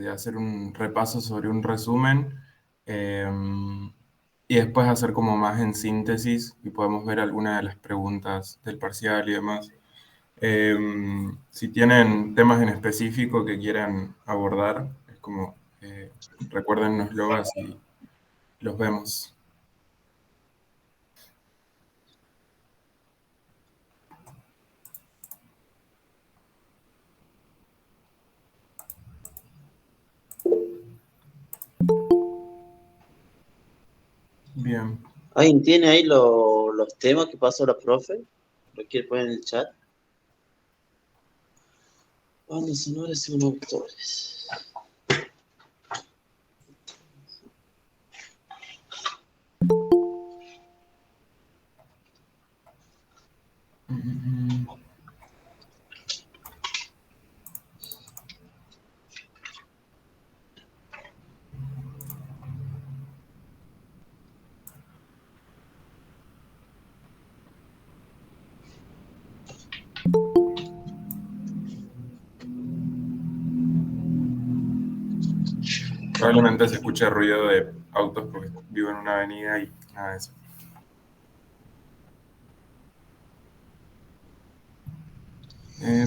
de hacer un repaso sobre un resumen y después hacer como más en síntesis y podemos ver algunas de las preguntas del parcial y demás. Si tienen temas en específico que quieran abordar, es como recuérdennoslo así los vemos. Bien. ¿Alguien tiene ahí los temas que pasó la profe? ¿Lo quiere poner en el chat? Bandas sonoras según autores. Probablemente se escuche ruido de autos porque vivo en una avenida y nada de eso.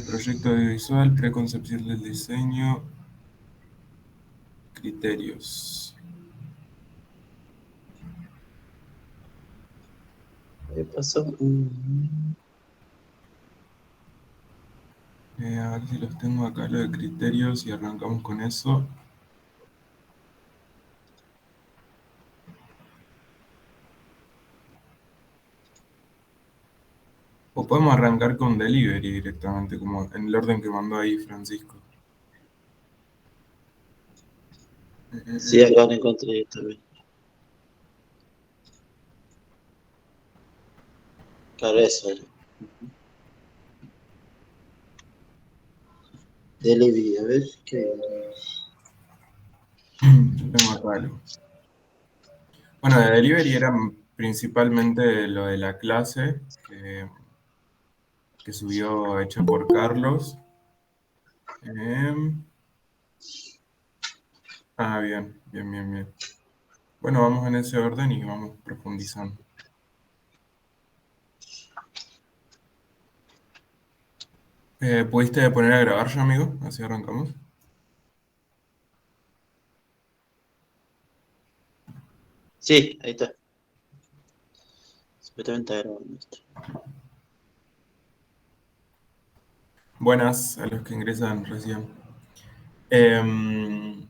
Proyecto audiovisual, preconcepción del diseño, criterios. ¿Qué pasó? A ver si los tengo acá, lo de criterios, y arrancamos con eso. O podemos arrancar con delivery directamente, como en el orden que mandó ahí Francisco. Sí, acá lo encontré también. Claro, eso era. Delivery, a ver qué. Yo tengo acá algo. Bueno, de delivery era principalmente lo de la clase que subió hecha por Carlos. Em, bien, bien, bien, bien. Bueno, vamos en ese orden y vamos profundizando. ¿Pudiste poner a grabar ya, amigo? Así arrancamos. Sí, ahí está. Supuestamente está grabando esto. Buenas a los que ingresan recién. Em,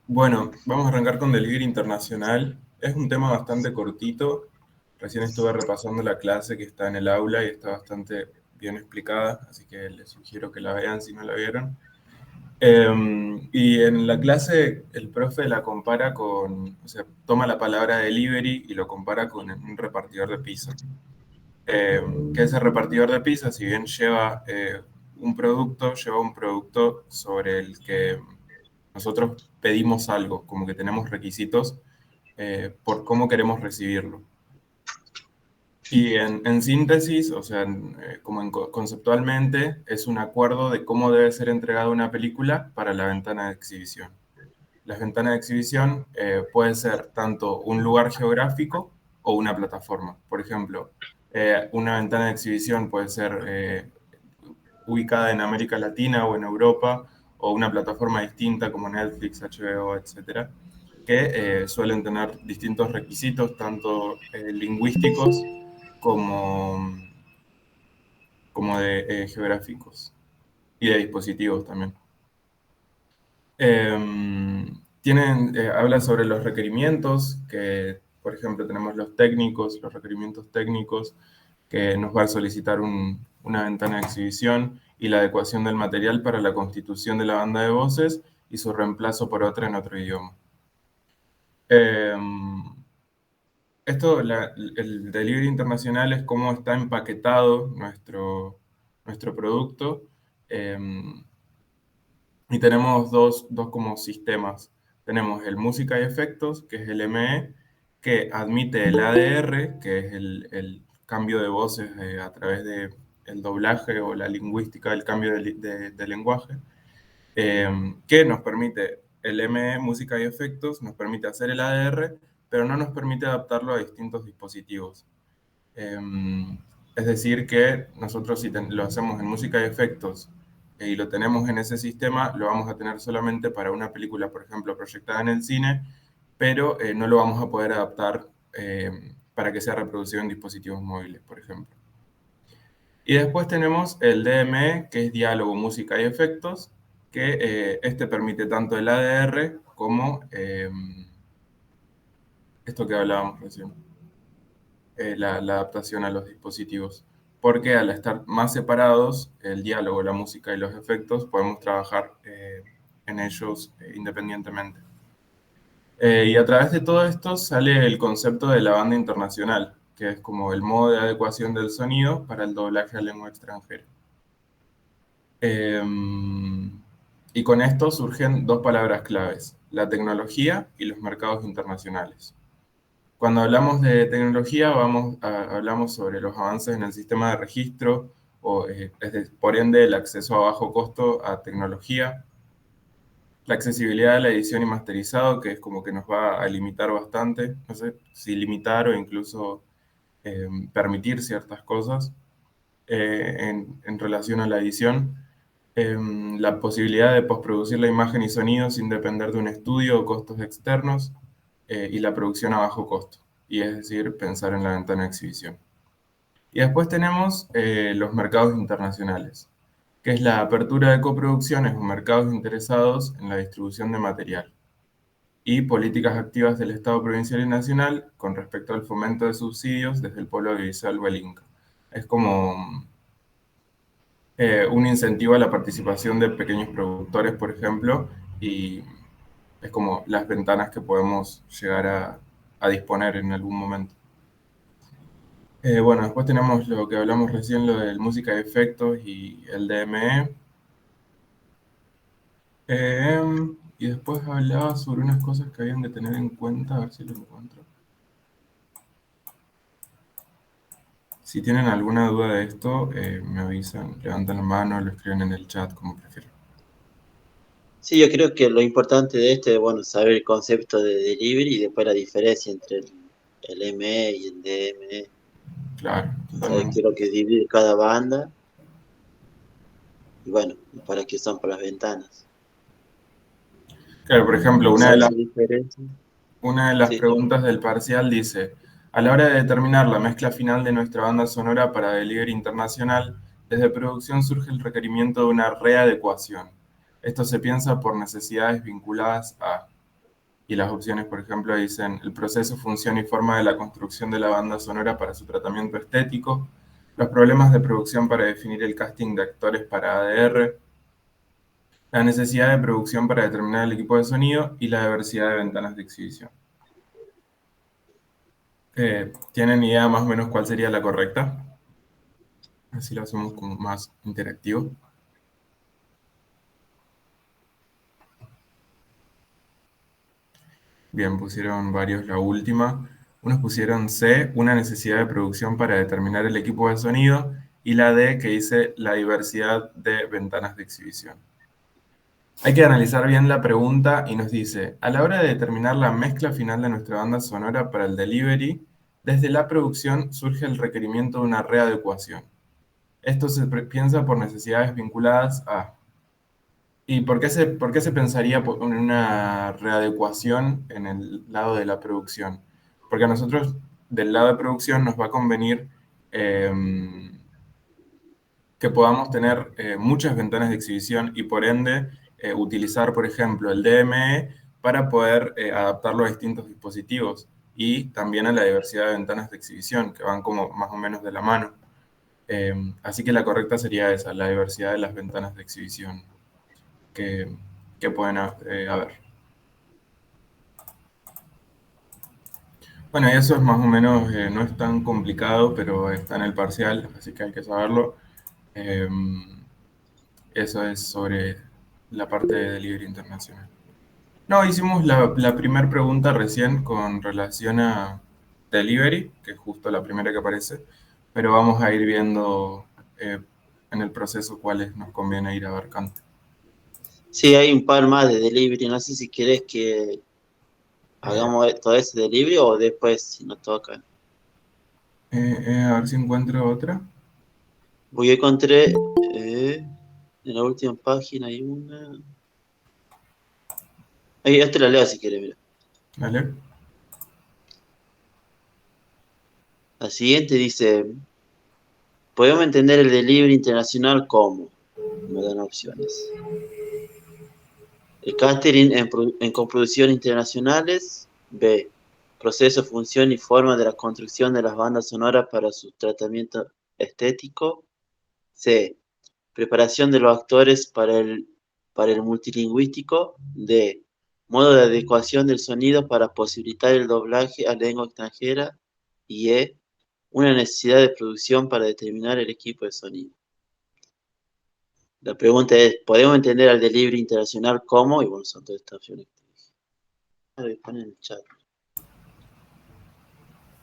bueno, vamos a arrancar con Delivery Internacional. Es un tema bastante cortito. Recién estuve repasando la clase que está en el aula y está bastante bien explicada, así que les sugiero que la vean si no la vieron. Y en la clase el profe la compara con, o sea, toma la palabra delivery y lo compara con un repartidor de pizza. Que ese repartidor de pizza, si bien lleva un producto sobre el que nosotros pedimos algo, como que tenemos requisitos por cómo queremos recibirlo. Y en síntesis, o sea, conceptualmente, es un acuerdo de cómo debe ser entregada una película para la ventana de exhibición. Las ventanas de exhibición puede ser tanto un lugar geográfico o una plataforma. Por ejemplo, una ventana de exhibición puede ser ubicada en América Latina o en Europa, o una plataforma distinta como Netflix, HBO, etcétera, que suelen tener distintos requisitos, tanto lingüísticos como, como de geográficos y de dispositivos también. Habla sobre los requerimientos, que por ejemplo tenemos los técnicos, los requerimientos técnicos que nos va a solicitar una ventana de exhibición y la adecuación del material para la constitución de la banda de voces y su reemplazo por otra en otro idioma. Em, el delivery internacional es cómo está empaquetado nuestro producto. em, y tenemos dos como sistemas. Tenemos el música y efectos, que es el ME, que admite el ADR, que es el cambio de voces a través del doblaje o la lingüística del cambio de lenguaje. que nos permite el ME, música y efectos, nos permite hacer el ADR, pero no nos permite adaptarlo a distintos dispositivos. Es decir, que nosotros si lo hacemos en música y efectos y lo tenemos en ese sistema, lo vamos a tener solamente para una película, por ejemplo, proyectada en el cine, pero no lo vamos a poder adaptar para que sea reproducido en dispositivos móviles, por ejemplo. Y después tenemos el DME, que es diálogo, música y efectos, que este permite tanto el ADR como esto que hablábamos recién, la adaptación a los dispositivos. Porque al estar más separados, el diálogo, la música y los efectos, podemos trabajar en ellos independientemente. Y a través de todo esto sale el concepto de la banda internacional, que es como el modo de adecuación del sonido para el doblaje a lengua extranjera. Y con esto surgen dos palabras claves, la tecnología y los mercados internacionales. Cuando hablamos de tecnología, hablamos sobre los avances en el sistema de registro, o por ende el acceso a bajo costo a tecnología, la accesibilidad a la edición y masterizado, que es como que nos va a limitar bastante, no sé si limitar o incluso permitir ciertas cosas en relación a la edición. La posibilidad de postproducir la imagen y sonido sin depender de un estudio o costos externos, y la producción a bajo costo, y es decir, pensar en la ventana de exhibición. Y después tenemos los mercados internacionales, que es la apertura de coproducciones o mercados interesados en la distribución de material, y políticas activas del Estado provincial y nacional con respecto al fomento de subsidios desde el Polo Audiovisual o el Inca. Es como un incentivo a la participación de pequeños productores, por ejemplo, y es como las ventanas que podemos llegar a disponer en algún momento. Bueno, después tenemos lo que hablamos recién, lo de música y efectos y el DME. Y después hablaba sobre unas cosas que habían de tener en cuenta, a ver si lo encuentro. Si tienen alguna duda de esto, me avisan, levantan la mano, lo escriben en el chat, como prefieran. Sí, yo creo que lo importante de esto es, bueno, saber el concepto de delivery y después la diferencia entre el ME y el DME. Claro, Saber qué totalmente. es lo que divide cada banda y bueno, para qué son para las ventanas. Claro, por ejemplo, Al saber esa diferencia, una de las sí. preguntas del parcial dice, a la hora de determinar la mezcla final de nuestra banda sonora para delivery internacional, desde producción surge el requerimiento de una readecuación. Esto se piensa por necesidades vinculadas a, y las opciones, por ejemplo, dicen el proceso, función y forma de la construcción de la banda sonora para su tratamiento estético, los problemas de producción para definir el casting de actores para ADR, la necesidad de producción para determinar el equipo de sonido y la diversidad de ventanas de exhibición. ¿Tienen idea más o menos cuál sería la correcta? Así lo hacemos como más interactivo. Bien, pusieron varios la última. Unos pusieron C, una necesidad de producción para determinar el equipo de sonido, y la D, que dice la diversidad de ventanas de exhibición. Hay que analizar bien la pregunta y nos dice, a la hora de determinar la mezcla final de nuestra banda sonora para el delivery, desde la producción surge el requerimiento de una readecuación. Esto se piensa por necesidades vinculadas a... ¿Y por qué se pensaría en una readecuación en el lado de la producción? Porque a nosotros, del lado de producción, nos va a convenir eh, que podamos tener muchas ventanas de exhibición y por ende utilizar, por ejemplo, el DME para poder adaptarlo a distintos dispositivos y también a la diversidad de ventanas de exhibición, que van como más o menos de la mano. Así que la correcta sería esa, la diversidad de las ventanas de exhibición que, que pueden haber. Bueno, y eso es más o menos, no es tan complicado, pero está en el parcial, así que hay que saberlo. Eh, Eso es sobre la parte de delivery internacional. No, hicimos la primera pregunta recién con relación a delivery, que es justo la primera que aparece, pero vamos a ir viendo en el proceso cuáles nos conviene ir abarcando. Sí, hay un par más de delivery. No sé si querés que Eh, hagamos todo ese delivery o después, si nos toca. a ver si encuentro otra. Porque yo encontré en la última página hay una. Ahí, ya te la leo si querés, mira. ¿Vale? La siguiente dice: podemos entender el delivery internacional como. Me dan opciones. El catering en coproducción internacionales. B. Proceso, función y forma de la construcción de las bandas sonoras para su tratamiento estético. C. Preparación de los actores para el multilingüístico. D. Modo de adecuación del sonido para posibilitar el doblaje a lengua extranjera. Y E. Una necesidad de producción para determinar el equipo de sonido. La pregunta es, ¿podemos entender al delivery internacional como? Y bueno, son todas estas opciones que te dije. Ah, lo ponen en el chat.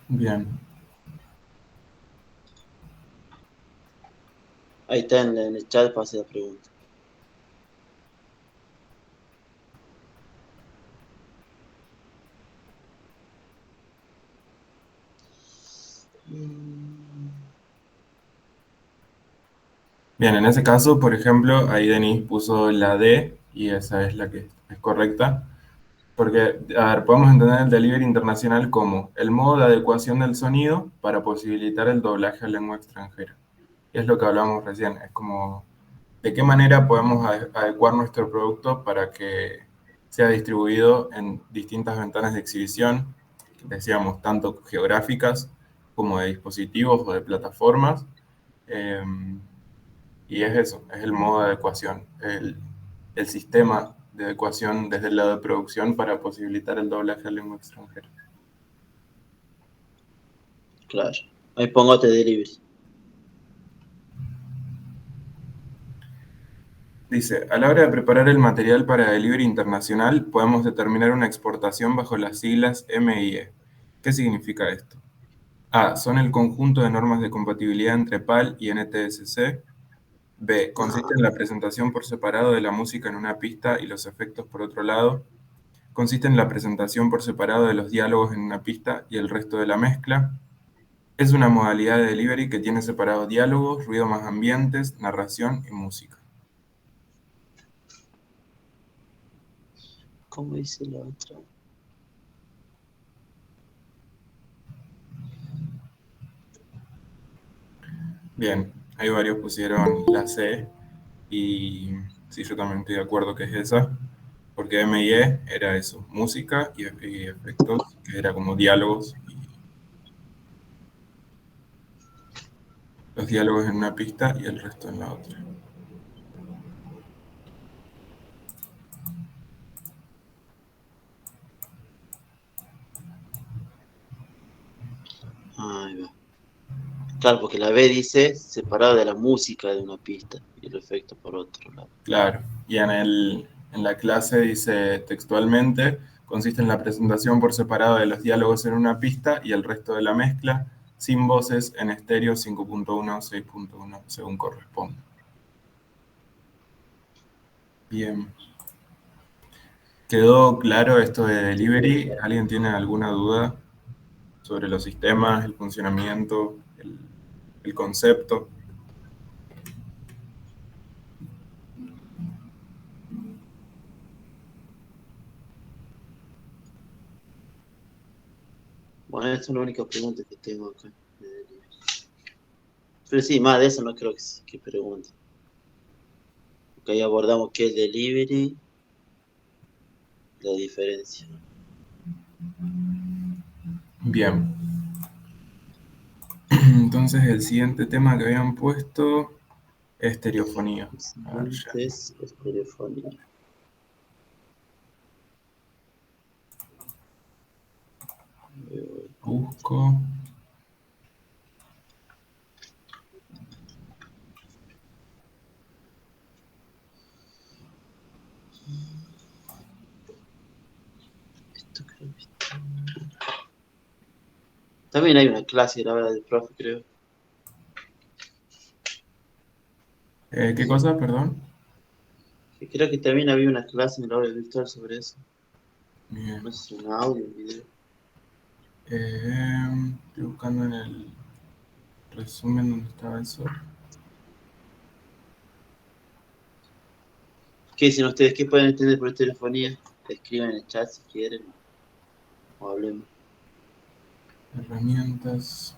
Bien. Ahí está en el chat para hacer la pregunta. Mm, Bien, en ese caso, por ejemplo, ahí Denis puso la D y esa es la que es correcta. Porque, a ver, podemos entender el delivery internacional como el modo de adecuación del sonido para posibilitar el doblaje a lengua extranjera. Y es lo que hablábamos recién, es como de qué manera podemos adecuar nuestro producto para que sea distribuido en distintas ventanas de exhibición, decíamos, tanto geográficas como de dispositivos o de plataformas. Eh, y es eso, es el modo de adecuación, el sistema de adecuación desde el lado de producción para posibilitar el doblaje a lengua extranjera. claro. Ahí pongo otro delivery. Dice, a la hora de preparar el material para delivery internacional, podemos determinar una exportación bajo las siglas MIE. ¿Qué significa esto? A. Son el conjunto de normas de compatibilidad entre PAL y NTSC. B. Consiste en la presentación por separado de la música en una pista y los efectos por otro lado. Consiste en la presentación por separado de los diálogos en una pista y el resto de la mezcla. Es una modalidad de delivery que tiene separados diálogos, ruido más ambientes, narración y música. ¿Cómo dice la otra? Bien, hay varios pusieron la C y sí, yo también estoy de acuerdo que es esa, porque M&E era eso, música y efectos, que era como diálogos, y los diálogos en una pista y el resto en la otra. Ahí va. Claro, porque la B dice separado de la música de una pista y el efecto por otro lado. Claro, y en la clase dice textualmente, consiste en la presentación por separado de los diálogos en una pista y el resto de la mezcla, sin voces, en estéreo 5.1 o 6.1, según corresponda. Bien, ¿quedó claro esto de delivery? ¿Alguien tiene alguna duda sobre los sistemas, el funcionamiento, el concepto? Bueno, estas son las únicas preguntas que tengo acá. Pero sí, más de eso no creo que pregunte. Porque ahí abordamos qué es delivery, la diferencia. Bien, entonces el siguiente tema que habían puesto es estereofonía. El A ver, ya siguiente es telefonía. busco. Esto creo que está. También hay una clase de la hora del profe, creo. ¿Qué cosa, perdón? Que creo que también había una clase en el aula virtual sobre eso. Bien. No sé si un audio, un video. Estoy buscando en el resumen donde estaba eso. ¿Qué dicen ustedes? ¿Qué pueden entender por telefonía? Escriban en el chat si quieren o hablemos. Herramientas.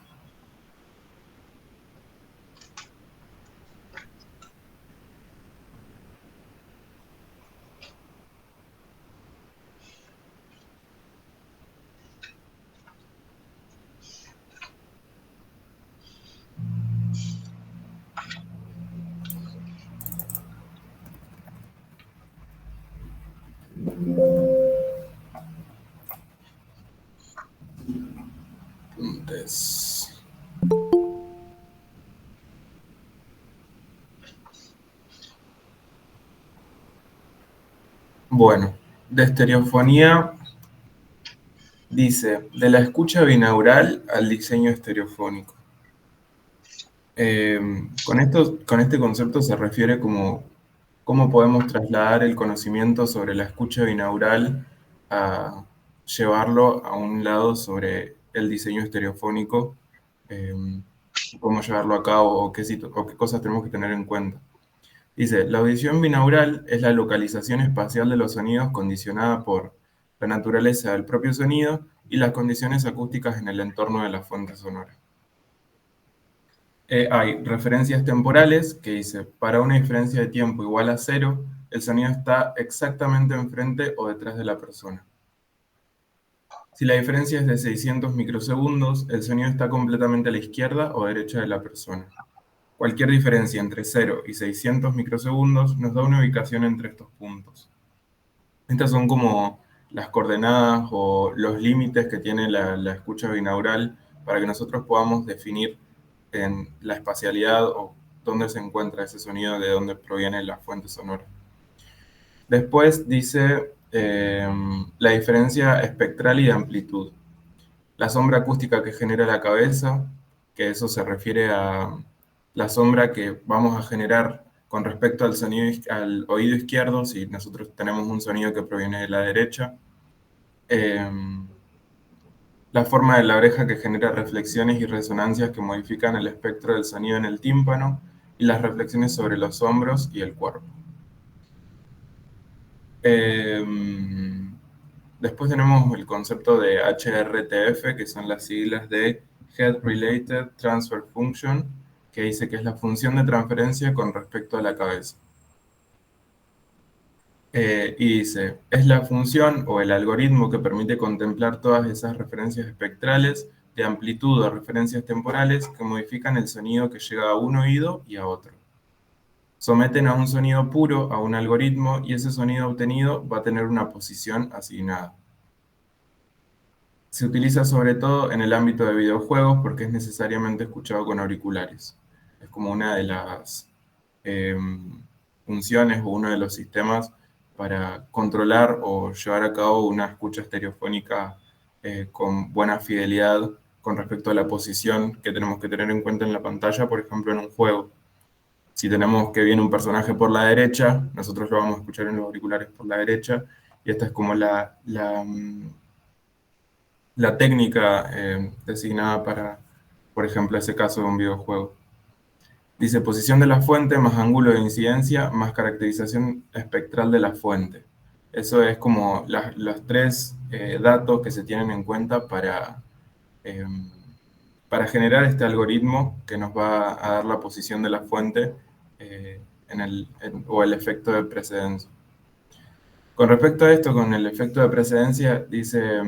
Apuntes. Bueno, de estereofonía dice, de la escucha binaural al diseño estereofónico. Con este concepto se refiere como cómo podemos trasladar el conocimiento sobre la escucha binaural a llevarlo a un lado sobre el diseño estereofónico, eh, cómo llevarlo a cabo o qué cosas tenemos que tener en cuenta. Dice, la audición binaural es la localización espacial de los sonidos condicionada por la naturaleza del propio sonido y las condiciones acústicas en el entorno de la fuente sonora. Hay referencias temporales que dice, para una diferencia de tiempo igual a 0, el sonido está exactamente enfrente o detrás de la persona. Si la diferencia es de 600 microsegundos, el sonido está completamente a la izquierda o derecha de la persona. Cualquier diferencia entre 0 y 600 microsegundos nos da una ubicación entre estos puntos. Estas son como las coordenadas o los límites que tiene la escucha binaural para que nosotros podamos definir en la espacialidad o dónde se encuentra ese sonido, de dónde proviene la fuente sonora. Después dice la diferencia espectral y de amplitud. La sombra acústica que genera la cabeza, que eso se refiere a la sombra que vamos a generar con respecto al sonido, al oído izquierdo, si nosotros tenemos un sonido que proviene de la derecha. La forma de la oreja que genera reflexiones y resonancias que modifican el espectro del sonido en el tímpano y las reflexiones sobre los hombros y el cuerpo. Después tenemos el concepto de HRTF, que son las siglas de Head Related Transfer Function, que dice que es la función de transferencia con respecto a la cabeza. Y dice, es la función o el algoritmo que permite contemplar todas esas referencias espectrales de amplitud o referencias temporales que modifican el sonido que llega a un oído y a otro. Someten a un sonido puro a un algoritmo y ese sonido obtenido va a tener una posición asignada. Se utiliza sobre todo en el ámbito de videojuegos porque es necesariamente escuchado con auriculares. Es como una de las funciones o uno de los sistemas para controlar o llevar a cabo una escucha estereofónica con buena fidelidad con respecto a la posición que tenemos que tener en cuenta en la pantalla, por ejemplo, en un juego. Si tenemos que viene un personaje por la derecha, nosotros lo vamos a escuchar en los auriculares por la derecha, y esta es como la técnica designada para, por ejemplo, ese caso de un videojuego. Dice posición de la fuente más ángulo de incidencia más caracterización espectral de la fuente. Eso es como los tres datos que se tienen en cuenta eh, para generar este algoritmo que nos va a dar la posición de la fuente o el efecto de precedencia. Con respecto a esto, con el efecto de precedencia, dice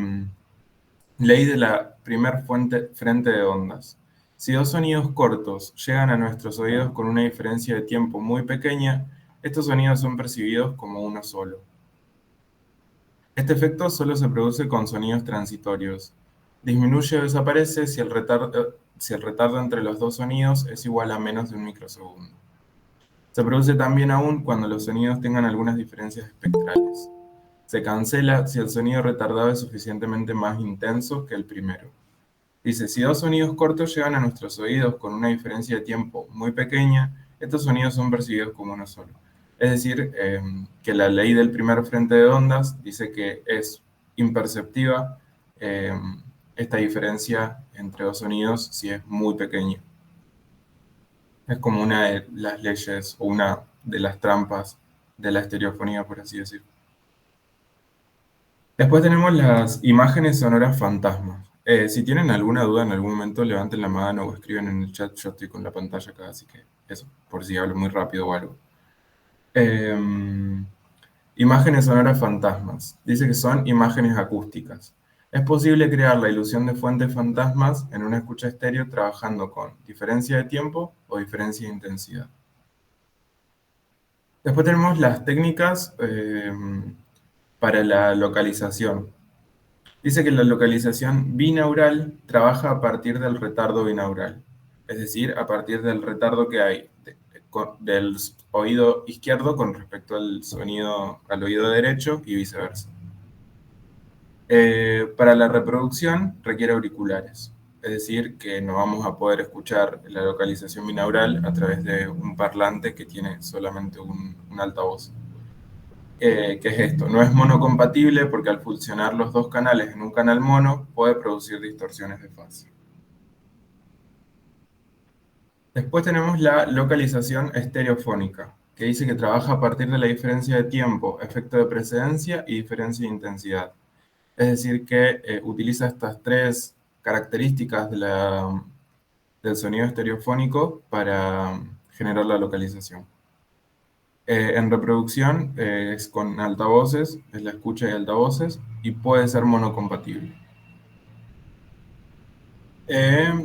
ley de la primer frente de ondas. Si dos sonidos cortos llegan a nuestros oídos con una diferencia de tiempo muy pequeña, estos sonidos son percibidos como uno solo. Este efecto solo se produce con sonidos transitorios. Disminuye o desaparece si el retardo entre los dos sonidos es igual a menos de un microsegundo. Se produce también aún cuando los sonidos tengan algunas diferencias espectrales. Se cancela si el sonido retardado es suficientemente más intenso que el primero. Dice, si dos sonidos cortos llegan a nuestros oídos con una diferencia de tiempo muy pequeña, estos sonidos son percibidos como uno solo. Es decir, que la ley del primer frente de ondas dice que es imperceptiva eh, esta diferencia entre dos sonidos si es muy pequeña. Es como una de las leyes o una de las trampas de la estereofonía, por así decirlo. Después tenemos las imágenes sonoras fantasmas. Si tienen alguna duda en algún momento, levanten la mano o escriben en el chat. Yo estoy con la pantalla acá, así que eso, por si hablo muy rápido o algo. Imágenes sonoras fantasmas. Dice que son imágenes acústicas. Es posible crear la ilusión de fuentes fantasmas en una escucha estéreo trabajando con diferencia de tiempo o diferencia de intensidad. Después tenemos las técnicas para la localización. Dice que la localización binaural trabaja a partir del retardo binaural, es decir, a partir del retardo que hay del oído izquierdo con respecto al sonido al oído derecho y viceversa. Para la reproducción requiere auriculares, es decir, que no vamos a poder escuchar la localización binaural a través de un parlante que tiene solamente un altavoz. ¿Qué es esto? No es monocompatible porque al funcionar los dos canales en un canal mono puede producir distorsiones de fase. Después tenemos la localización estereofónica, que dice que trabaja a partir de la diferencia de tiempo, efecto de precedencia y diferencia de intensidad. Es decir, que utiliza estas tres características del sonido estereofónico para generar la localización. En reproducción es con altavoces, es la escucha de altavoces y puede ser monocompatible.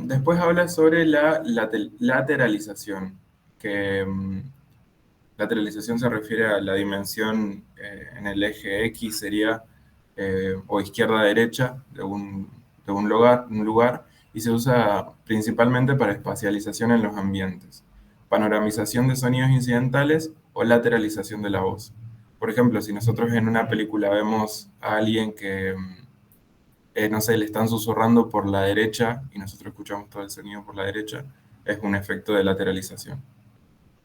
Después habla sobre la lateralización, que lateralización se refiere a la dimensión en el eje X, sería o izquierda-derecha de un lugar, y se usa principalmente para espacialización en los ambientes, panoramización de sonidos incidentales o lateralización de la voz. Por ejemplo, si nosotros en una película vemos a alguien que no sé, le están susurrando por la derecha y nosotros escuchamos todo el sonido por la derecha, es un efecto de lateralización.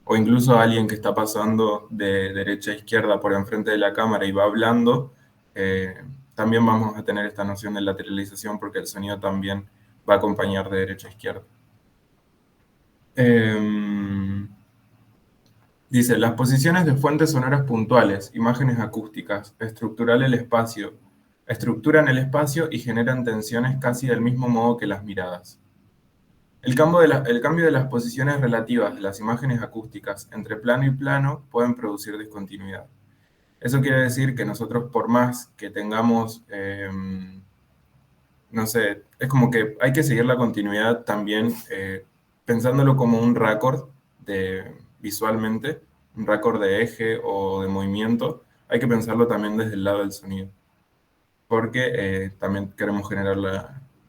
O incluso alguien que está pasando de derecha a izquierda por enfrente de la cámara y va hablando, también vamos a tener esta noción de lateralización porque el sonido también va a acompañar de derecha a izquierda. Dice, las posiciones de fuentes sonoras puntuales, imágenes acústicas, estructuran el espacio y generan tensiones casi del mismo modo que las miradas. El cambio de las posiciones relativas de las imágenes acústicas entre plano y plano pueden producir discontinuidad. Eso quiere decir que nosotros, por más que tengamos, no sé, es como que hay que seguir la continuidad también pensándolo como un raccord visualmente, un raccord de eje o de movimiento. Hay que pensarlo también desde el lado del sonido, porque también queremos generar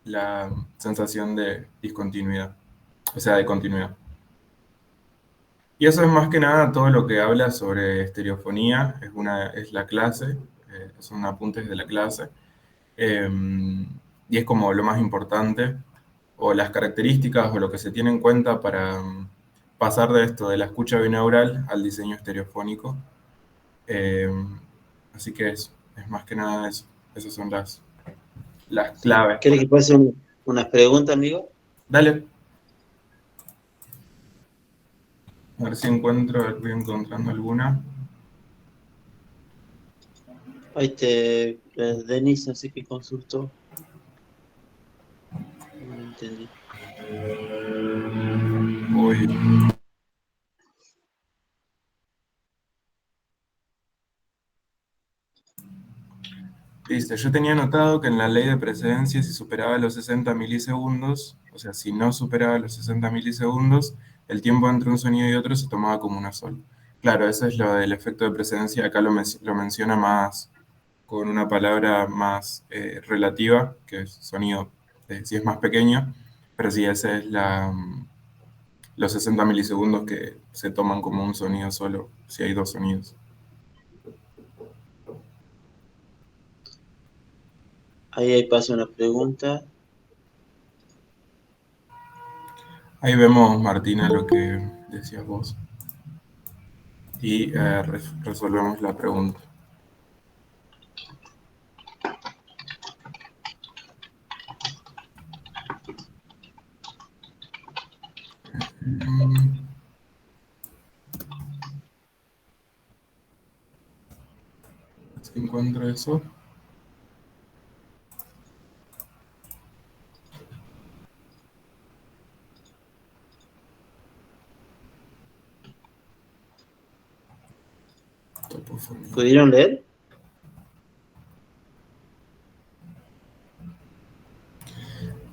la sensación de discontinuidad, o sea, de continuidad. Y eso es más que nada todo lo que habla sobre estereofonía, es la clase, son apuntes de la clase, eh, y es como lo más importante, o las características o lo que se tiene en cuenta para pasar de esto, de la escucha binaural al diseño estereofónico. Eh, Así que es más que nada eso, esas son las Sí. claves. ¿Querés que pase unas preguntas, amigo? Dale, a ver si voy encontrando alguna. Ahí Denis, no sé qué consultó. No entendí. Uy. Dice, yo tenía notado que en la ley de precedencia si superaba los 60 milisegundos, o sea, si no superaba los 60 milisegundos, el tiempo entre un sonido y otro se tomaba como una sola. Claro, eso es lo del efecto de precedencia, acá lo menciona más con una palabra más relativa, que es sonido, si es más pequeño, pero sí, ese es los 60 milisegundos que se toman como un sonido solo, si hay dos sonidos. Ahí pasa una pregunta. Ahí vemos, Martina, lo que decías vos. y resolvemos la pregunta. Si encuentro eso. Topofonía. ¿Pudieron leer?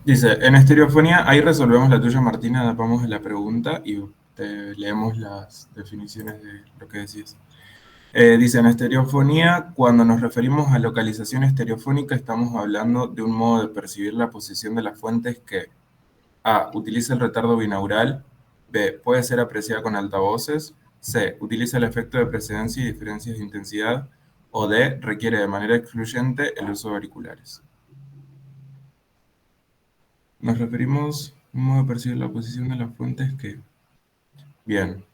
Dice, en estereofonía, ahí resolvemos la tuya, Martina, vamos a la pregunta y te leemos las definiciones de lo que decís. Dice, en estereofonía, cuando nos referimos a localización estereofónica, estamos hablando de un modo de percibir la posición de las fuentes que A. Utiliza el retardo binaural. B. Puede ser apreciada con altavoces. C. Utiliza el efecto de precedencia y diferencias de intensidad. O D. Requiere de manera excluyente el uso de auriculares. Nos referimos a un modo de percibir la posición de las fuentes que... Bien.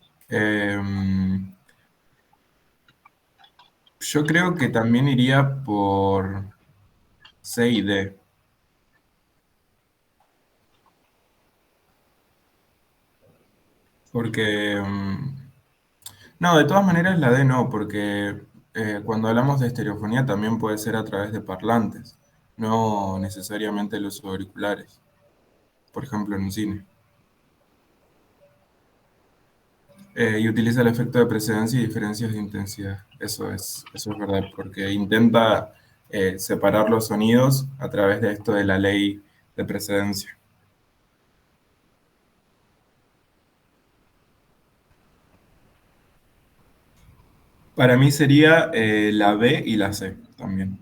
Yo creo que también iría por C y D. Porque... no, de todas maneras la D no, porque cuando hablamos de estereofonía también puede ser a través de parlantes, no necesariamente el uso de auriculares, por ejemplo en un cine. Y utiliza el efecto de precedencia y diferencias de intensidad. Eso es verdad, porque intenta separar los sonidos a través de esto de la ley de precedencia. Para mí sería la B y la C también.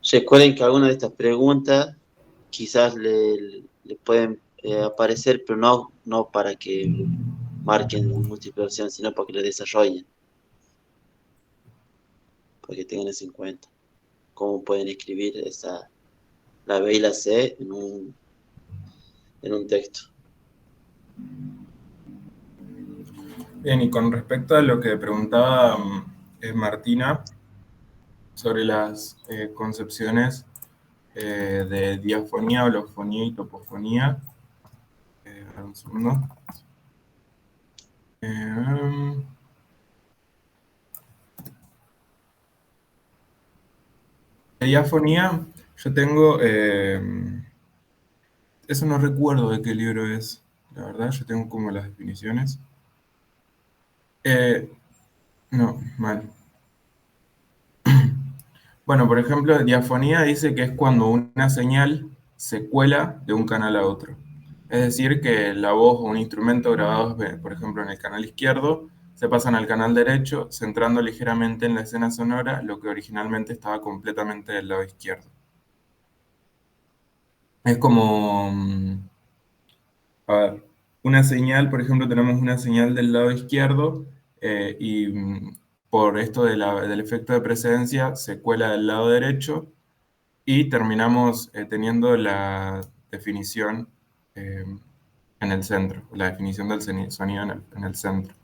Recuerden que algunas de estas preguntas quizás le pueden aparecer, pero no para que marquen múltiples opciones, sino para que lo desarrollen, para que tengan eso en cuenta. Cómo pueden escribir la B y la C en un texto. Bien, y con respecto a lo que preguntaba Martina sobre las concepciones de diafonía, holofonía y topofonía, un segundo. De diafonía, yo tengo, eso no recuerdo de qué libro es, la verdad, yo tengo como las definiciones. No, mal. Bueno, por ejemplo, diafonía dice que es cuando una señal se cuela de un canal a otro. Es decir, que la voz o un instrumento grabados, por ejemplo, en el canal izquierdo, se pasan al canal derecho, centrando ligeramente en la escena sonora lo que originalmente estaba completamente del lado izquierdo. Es como, a ver, una señal, por ejemplo, tenemos una señal del lado izquierdo y por esto del efecto de precedencia se cuela del lado derecho y terminamos teniendo la definición eh, en el centro, la definición del sonido en el centro,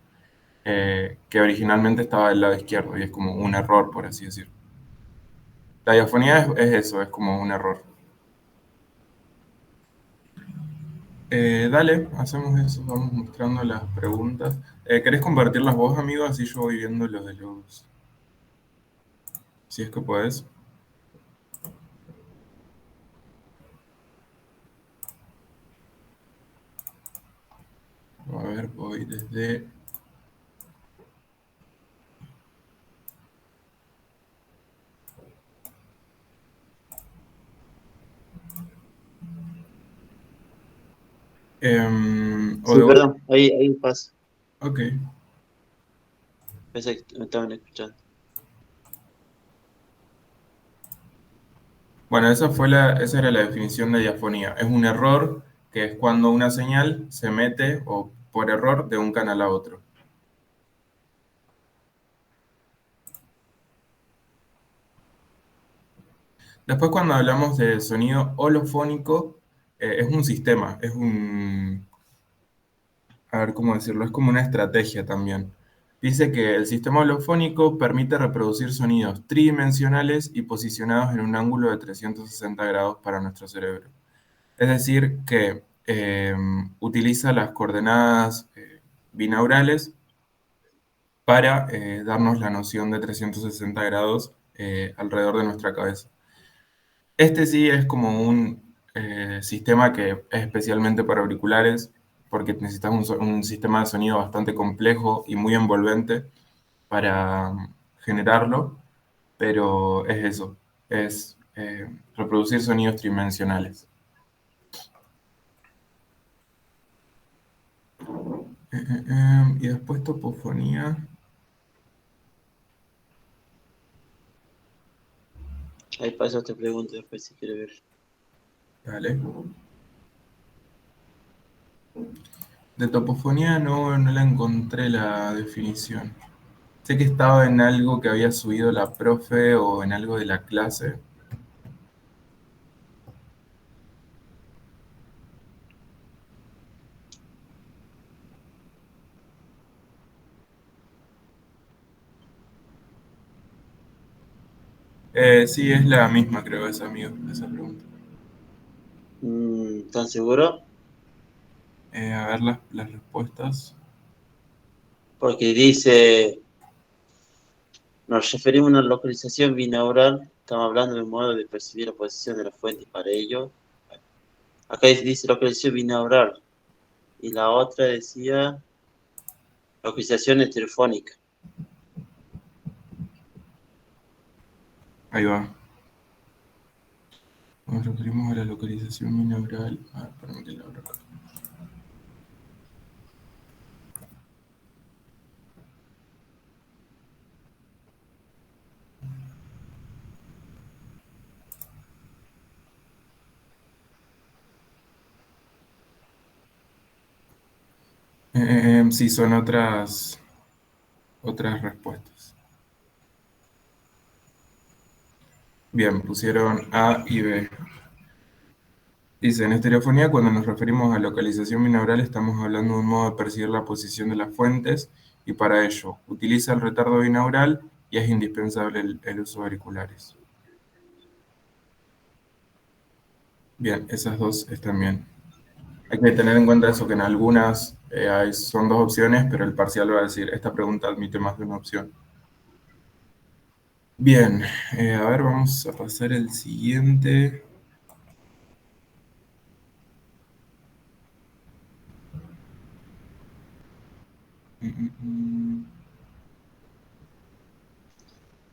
que originalmente estaba del lado izquierdo y es como un error, por así decirlo. La diafonía es eso, es como un error. Dale, hacemos eso, vamos mostrando las preguntas. ¿Querés compartirlas vos, amigo? Así yo voy viendo lo de los... Si es que podés. A ver, voy desde... o Sí, de vos. perdón, ahí paso. Ok. Pensé que me estaban escuchando. Bueno, esa era la definición de diafonía. Es un error que es cuando una señal se mete o por error de un canal a otro. Después cuando hablamos de sonido holofónico, es un sistema, a ver cómo decirlo, es como una estrategia también. Dice que el sistema holofónico permite reproducir sonidos tridimensionales y posicionados en un ángulo de 360 grados para nuestro cerebro. Es decir, que utiliza las coordenadas binaurales para darnos la noción de 360 grados alrededor de nuestra cabeza. Este sí es como un sistema que es especialmente para auriculares, porque necesitas un sistema de sonido bastante complejo y muy envolvente para generarlo, pero es eso, es reproducir sonidos tridimensionales. Y después topofonía. Ahí paso te pregunto después si quieres ver. Dale. De topofonía no la encontré la definición. Sé que estaba en algo que había subido la profe o en algo de la clase. Sí, es la misma, creo, esa, amigo, esa pregunta. ¿Están seguros? A ver las respuestas. Porque dice, nos referimos a una localización binaural, estamos hablando de un modo de percibir la posición de la fuente y para ello, acá dice localización binaural, y la otra decía localización heterofónica. Ahí va. Nos referimos a la localización binaural. Ah, para que la abra acá. Sí, son otras respuestas. Bien, pusieron A y B. Dice, en estereofonía, cuando nos referimos a localización binaural, estamos hablando de un modo de percibir la posición de las fuentes y para ello utiliza el retardo binaural y es indispensable el uso de auriculares. Bien, esas dos están bien. Hay que tener en cuenta eso, que en algunas son dos opciones, pero el parcial va a decir, esta pregunta admite más de una opción. Bien, a ver, vamos a pasar el siguiente. Mm, mm, mm.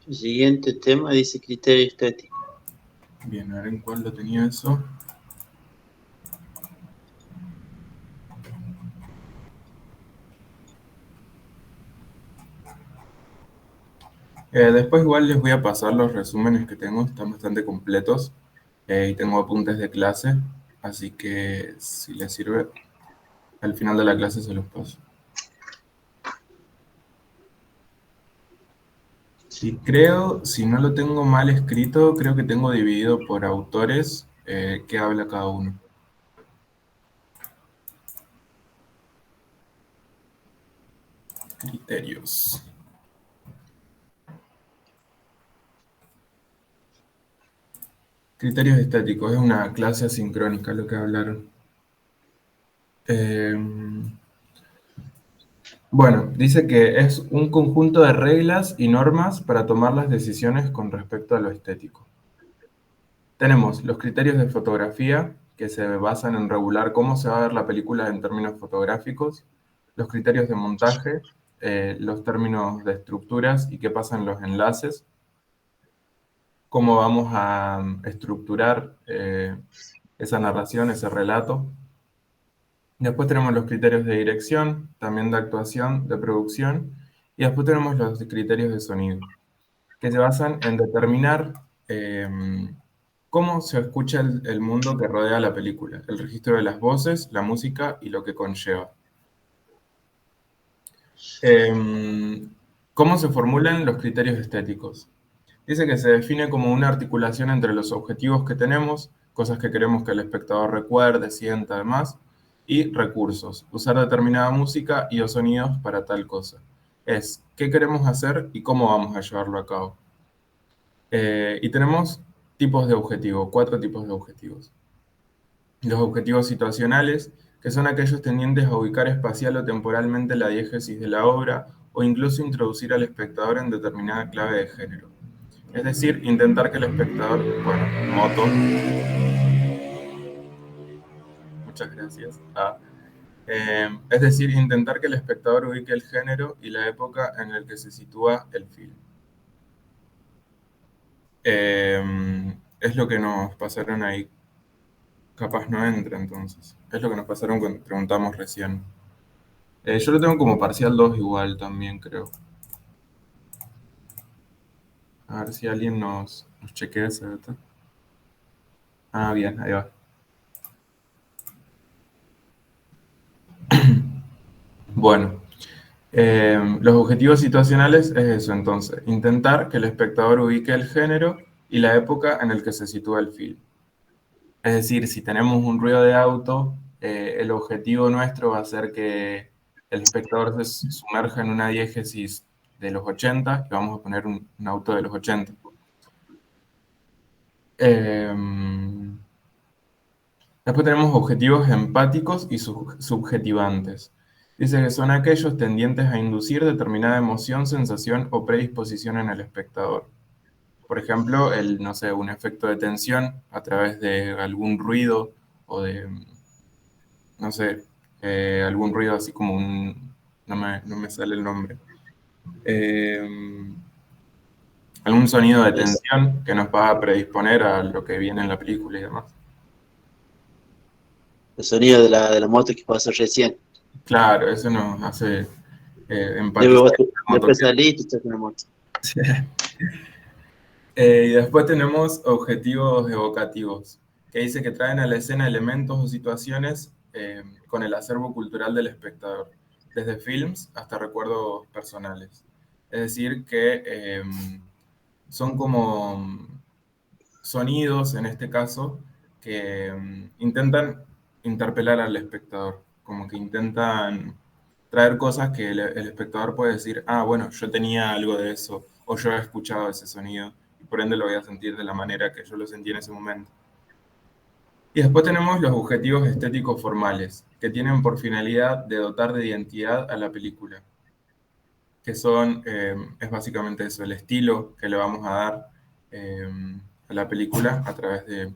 El siguiente tema dice criterio estético. Bien, a ver en cuál lo tenía eso. Después igual les voy a pasar los resúmenes que tengo, están bastante completos y tengo apuntes de clase, así que si les sirve, al final de la clase se los paso. Y creo, si no lo tengo mal escrito, creo que tengo dividido por autores que habla cada uno. Criterios. Criterios estéticos, es una clase asincrónica lo que hablaron. Eh, bueno, dice que es un conjunto de reglas y normas para tomar las decisiones con respecto a lo estético. Tenemos los criterios de fotografía, que se basan en regular cómo se va a ver la película en términos fotográficos, los criterios de montaje, los términos de estructuras y qué pasa en los enlaces, cómo vamos a estructurar esa narración, ese relato. Después tenemos los criterios de dirección, también de actuación, de producción, y después tenemos los criterios de sonido, que se basan en determinar cómo se escucha el mundo que rodea la película, el registro de las voces, la música y lo que conlleva. ¿Cómo se formulan los criterios estéticos? Dice que se define como una articulación entre los objetivos que tenemos, cosas que queremos que el espectador recuerde, sienta además, y recursos, usar determinada música y o sonidos para tal cosa. Es qué queremos hacer y cómo vamos a llevarlo a cabo. Y tenemos tipos de objetivo, 4 tipos de objetivos. Los objetivos situacionales, que son aquellos tendientes a ubicar espacial o temporalmente la diégesis de la obra o incluso introducir al espectador en determinada clave de género. Es decir, intentar que el espectador, bueno, moto, muchas gracias. Es decir, intentar que el espectador ubique el género y la época en el que se sitúa el film. Es lo que nos pasaron ahí. Capaz no entra entonces. Es lo que nos pasaron cuando preguntamos recién. Yo lo tengo como parcial 2 igual también, creo. A ver si alguien nos chequea ese dato. Ah, bien, ahí va. Bueno, los objetivos situacionales es eso entonces, intentar que el espectador ubique el género y la época en el que se sitúa el film. Es decir, si tenemos un ruido de auto, el objetivo nuestro va a ser que el espectador se sumerja en una diégesis de los 80 y vamos a poner un auto de los 80. Después tenemos objetivos empáticos y subjetivantes. Dice que son aquellos tendientes a inducir determinada emoción, sensación o predisposición en el espectador. Por ejemplo, no sé, un efecto de tensión a través de algún ruido o de, no sé, algún ruido así como no me sale el nombre. Algún sonido de Es tensión que nos va a predisponer a lo que viene en la película y demás. el sonido de la moto que pasó recién. Claro, eso nos hace empatizar con la moto. Después salí y te estás en la moto. Y después tenemos objetivos evocativos, que dice que traen a la escena elementos o situaciones con el acervo cultural del espectador, desde films hasta recuerdos personales. Es decir, que son como sonidos, en este caso, que intentan interpelar al espectador, como que intentan traer cosas que el espectador puede decir, ah, bueno, yo tenía algo de eso, o yo he escuchado ese sonido, y por ende lo voy a sentir de la manera que yo lo sentí en ese momento. Y después tenemos los objetivos estéticos formales, que tienen por finalidad de dotar de identidad a la película, que es básicamente eso, el estilo que le vamos a dar eh, a la película a través de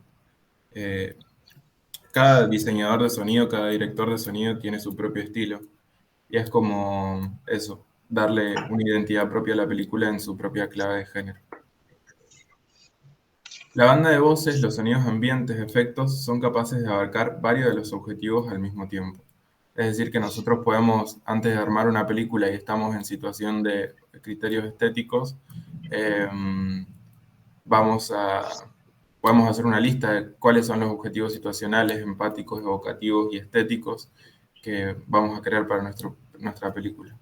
eh, cada diseñador de sonido, cada director de sonido tiene su propio estilo. Y es como eso, darle una identidad propia a la película en su propia clave de género. La banda de voces, los sonidos ambientes, efectos, son capaces de abarcar varios de los objetivos al mismo tiempo. Es decir, que nosotros podemos, antes de armar una película y estamos en situación de criterios estéticos, eh, vamos a, podemos hacer una lista de cuáles son los objetivos situacionales, empáticos, evocativos y estéticos que vamos a crear para nuestra película.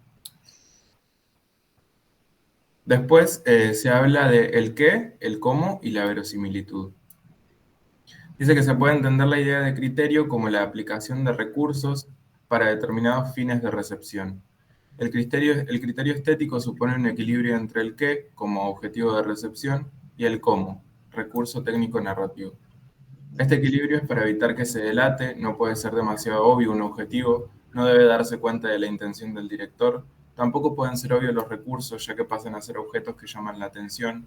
Después se habla de el qué, el cómo y la verosimilitud. Dice que se puede entender la idea de criterio como la aplicación de recursos para determinados fines de recepción. El criterio estético supone un equilibrio entre el qué, como objetivo de recepción, y el cómo, recurso técnico narrativo. Este equilibrio es para evitar que se delate, no puede ser demasiado obvio un objetivo, no debe darse cuenta de la intención del director, tampoco pueden ser obvios los recursos ya que pasan a ser objetos que llaman la atención.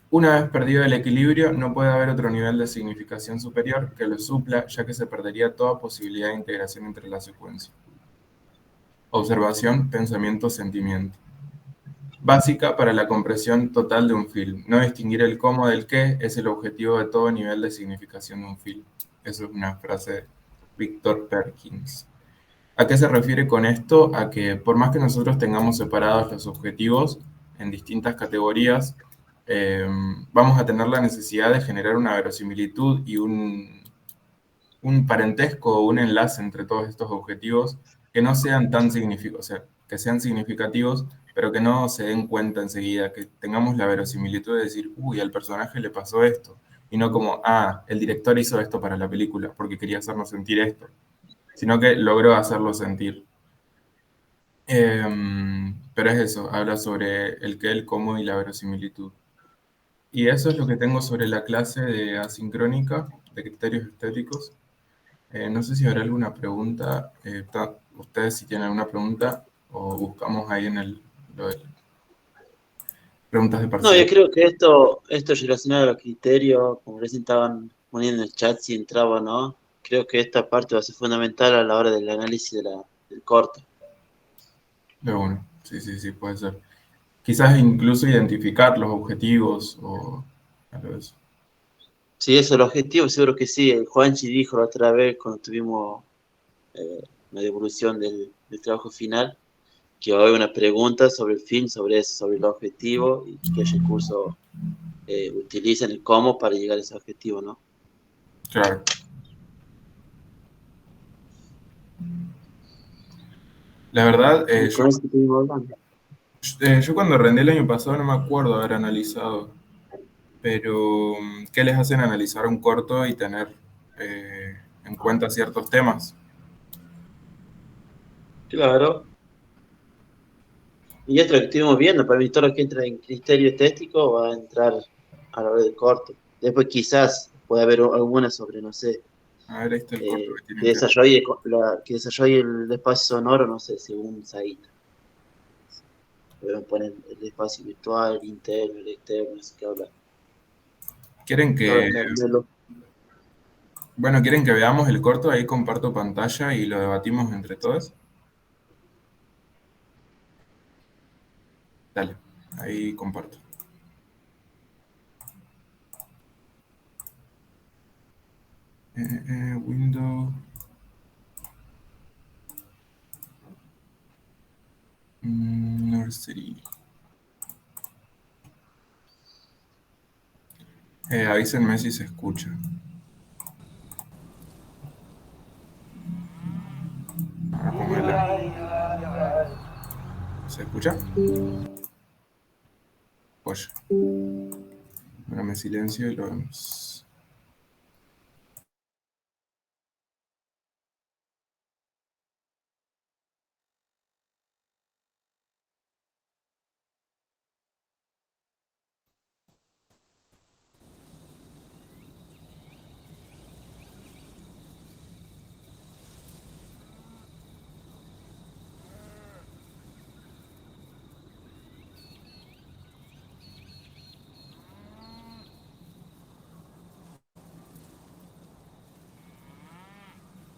Una vez perdido el equilibrio, no puede haber otro nivel de significación superior que lo supla, ya que se perdería toda posibilidad de integración entre la secuencia. Observación, pensamiento, sentimiento. Básica para la comprensión total de un film. No distinguir el cómo del qué es el objetivo de todo nivel de significación de un film. Eso es una frase de Victor Perkins. ¿A qué se refiere con esto? A que por más que nosotros tengamos separados los objetivos en distintas categorías, vamos a tener la necesidad de generar una verosimilitud y un parentesco o un enlace entre todos estos objetivos que no sean tan significativos, o sea, que sean significativos, pero que no se den cuenta enseguida, que tengamos la verosimilitud de decir, uy, al personaje le pasó esto, y no como, ah, el director hizo esto para la película porque quería hacernos sentir esto, sino que logró hacerlo sentir. Pero es eso, habla sobre el qué, el cómo y la verosimilitud. Y eso es lo que tengo sobre la clase de asincrónica, de criterios estéticos. No sé si habrá alguna pregunta. Ustedes si tienen alguna pregunta o buscamos ahí en lo de preguntas de No, yo parcial. creo que esto relacionado a los criterios, como recién estaban poniendo en el chat si entraba o no, creo que esta parte va a ser fundamental a la hora del análisis del corto. De bueno, sí, sí, sí, puede ser. Quizás incluso identificar los objetivos o algo de eso. Sí, eso es el objetivo, seguro que sí. El Juanchi dijo la otra vez cuando tuvimos la devolución del trabajo final, que va a haber una pregunta sobre el film, sobre eso, sobre el objetivo y qué recursos utilizan y cómo para llegar a ese objetivo, ¿no? Claro. La verdad, Y con eso que estuvimos hablando. yo cuando rendí el año pasado no me acuerdo haber analizado, pero ¿qué les hacen analizar un corto y tener en cuenta ciertos temas? Claro. Y esto lo que estuvimos viendo, para mí todo lo que entra en criterio estético va a entrar a la hora del corto. Después quizás puede haber alguna sobre, no sé, A ver, ahí está el corto que que tienen que ver. desarrolle, que desarrolle el espacio sonoro, no sé, según Said. Podemos poner el espacio virtual, el interno, el externo, eso que habla. ¿Quieren Que habla que, Carmelo. bueno, quieren que veamos el corto? Ahí comparto pantalla y lo debatimos entre todos. Dale, ahí comparto. Window, Nursery. Avísenme si se escucha. Ahora pongo ¿Se escucha? Oye, ahora me silencio y lo vemos.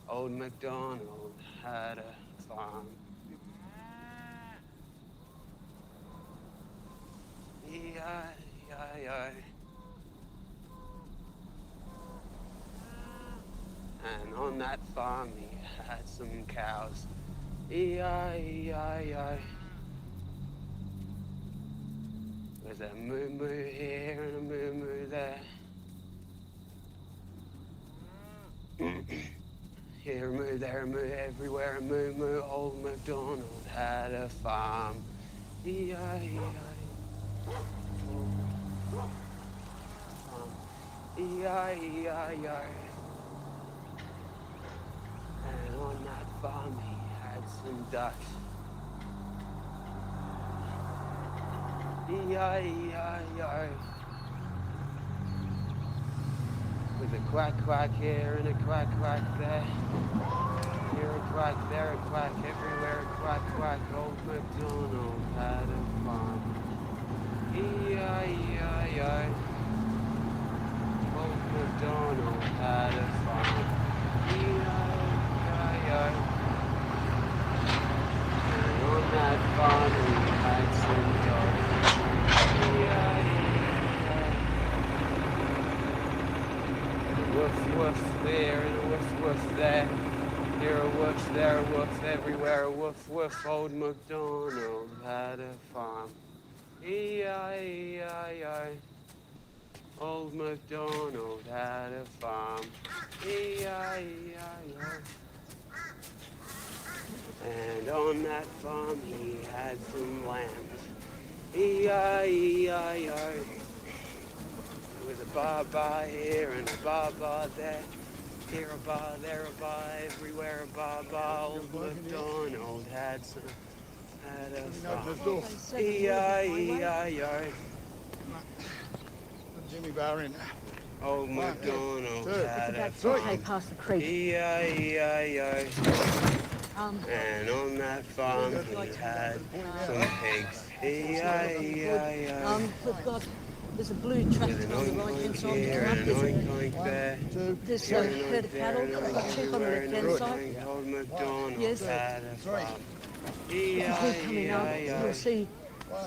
Old MacDonald had a farm. E-I-E-I-I. And on that farm he had some cows. E-I-E-I-I. There's a moo-moo here and a moo-moo there. Here a moo, there a moo, everywhere a moo-moo. Old MacDonald had a farm. E-I-E-I. E-I-E-I-I. And on that farm he had some ducks. E-I-E-I-I. With a quack quack here and a quack quack there. Here a quack, there a quack, everywhere a quack quack. Old MacDonald had a farm. E-I-E-I-I. Old MacDonald had a farm. E-I-E-I-I. And on that farm he had some dogs. E-I-E-I-I. Woof woof there and a woof woof there. Here a woof, there a woof, everywhere a woof woof. Old MacDonald had a farm. E-I-E-I-I. Old MacDonald had a farm. E-I-E-I-I. And on that farm he had some lambs. E-I-E-I-O. With a ba-ba here and a ba-ba there. Here a ba, there a ba, everywhere a ba-ba. Old MacDonald had a farm. E-I-E-I-O. Jimmy Barr in. Old MacDonald had a It's okay farm. past the creek. E-I-E-I-O. Um, And on that farm he had some pigs. E-I-E-I-O. we've got, there's a blue tractor With an on the oink right hand oink side. here and an oink oink there. There's Here a an herd oink of there cattle, and an a oink sheep on the everywhere left and hand an side. oink. Old MacDonald Yes. had a farm. As we coming up, E-I-E-I-O. you'll see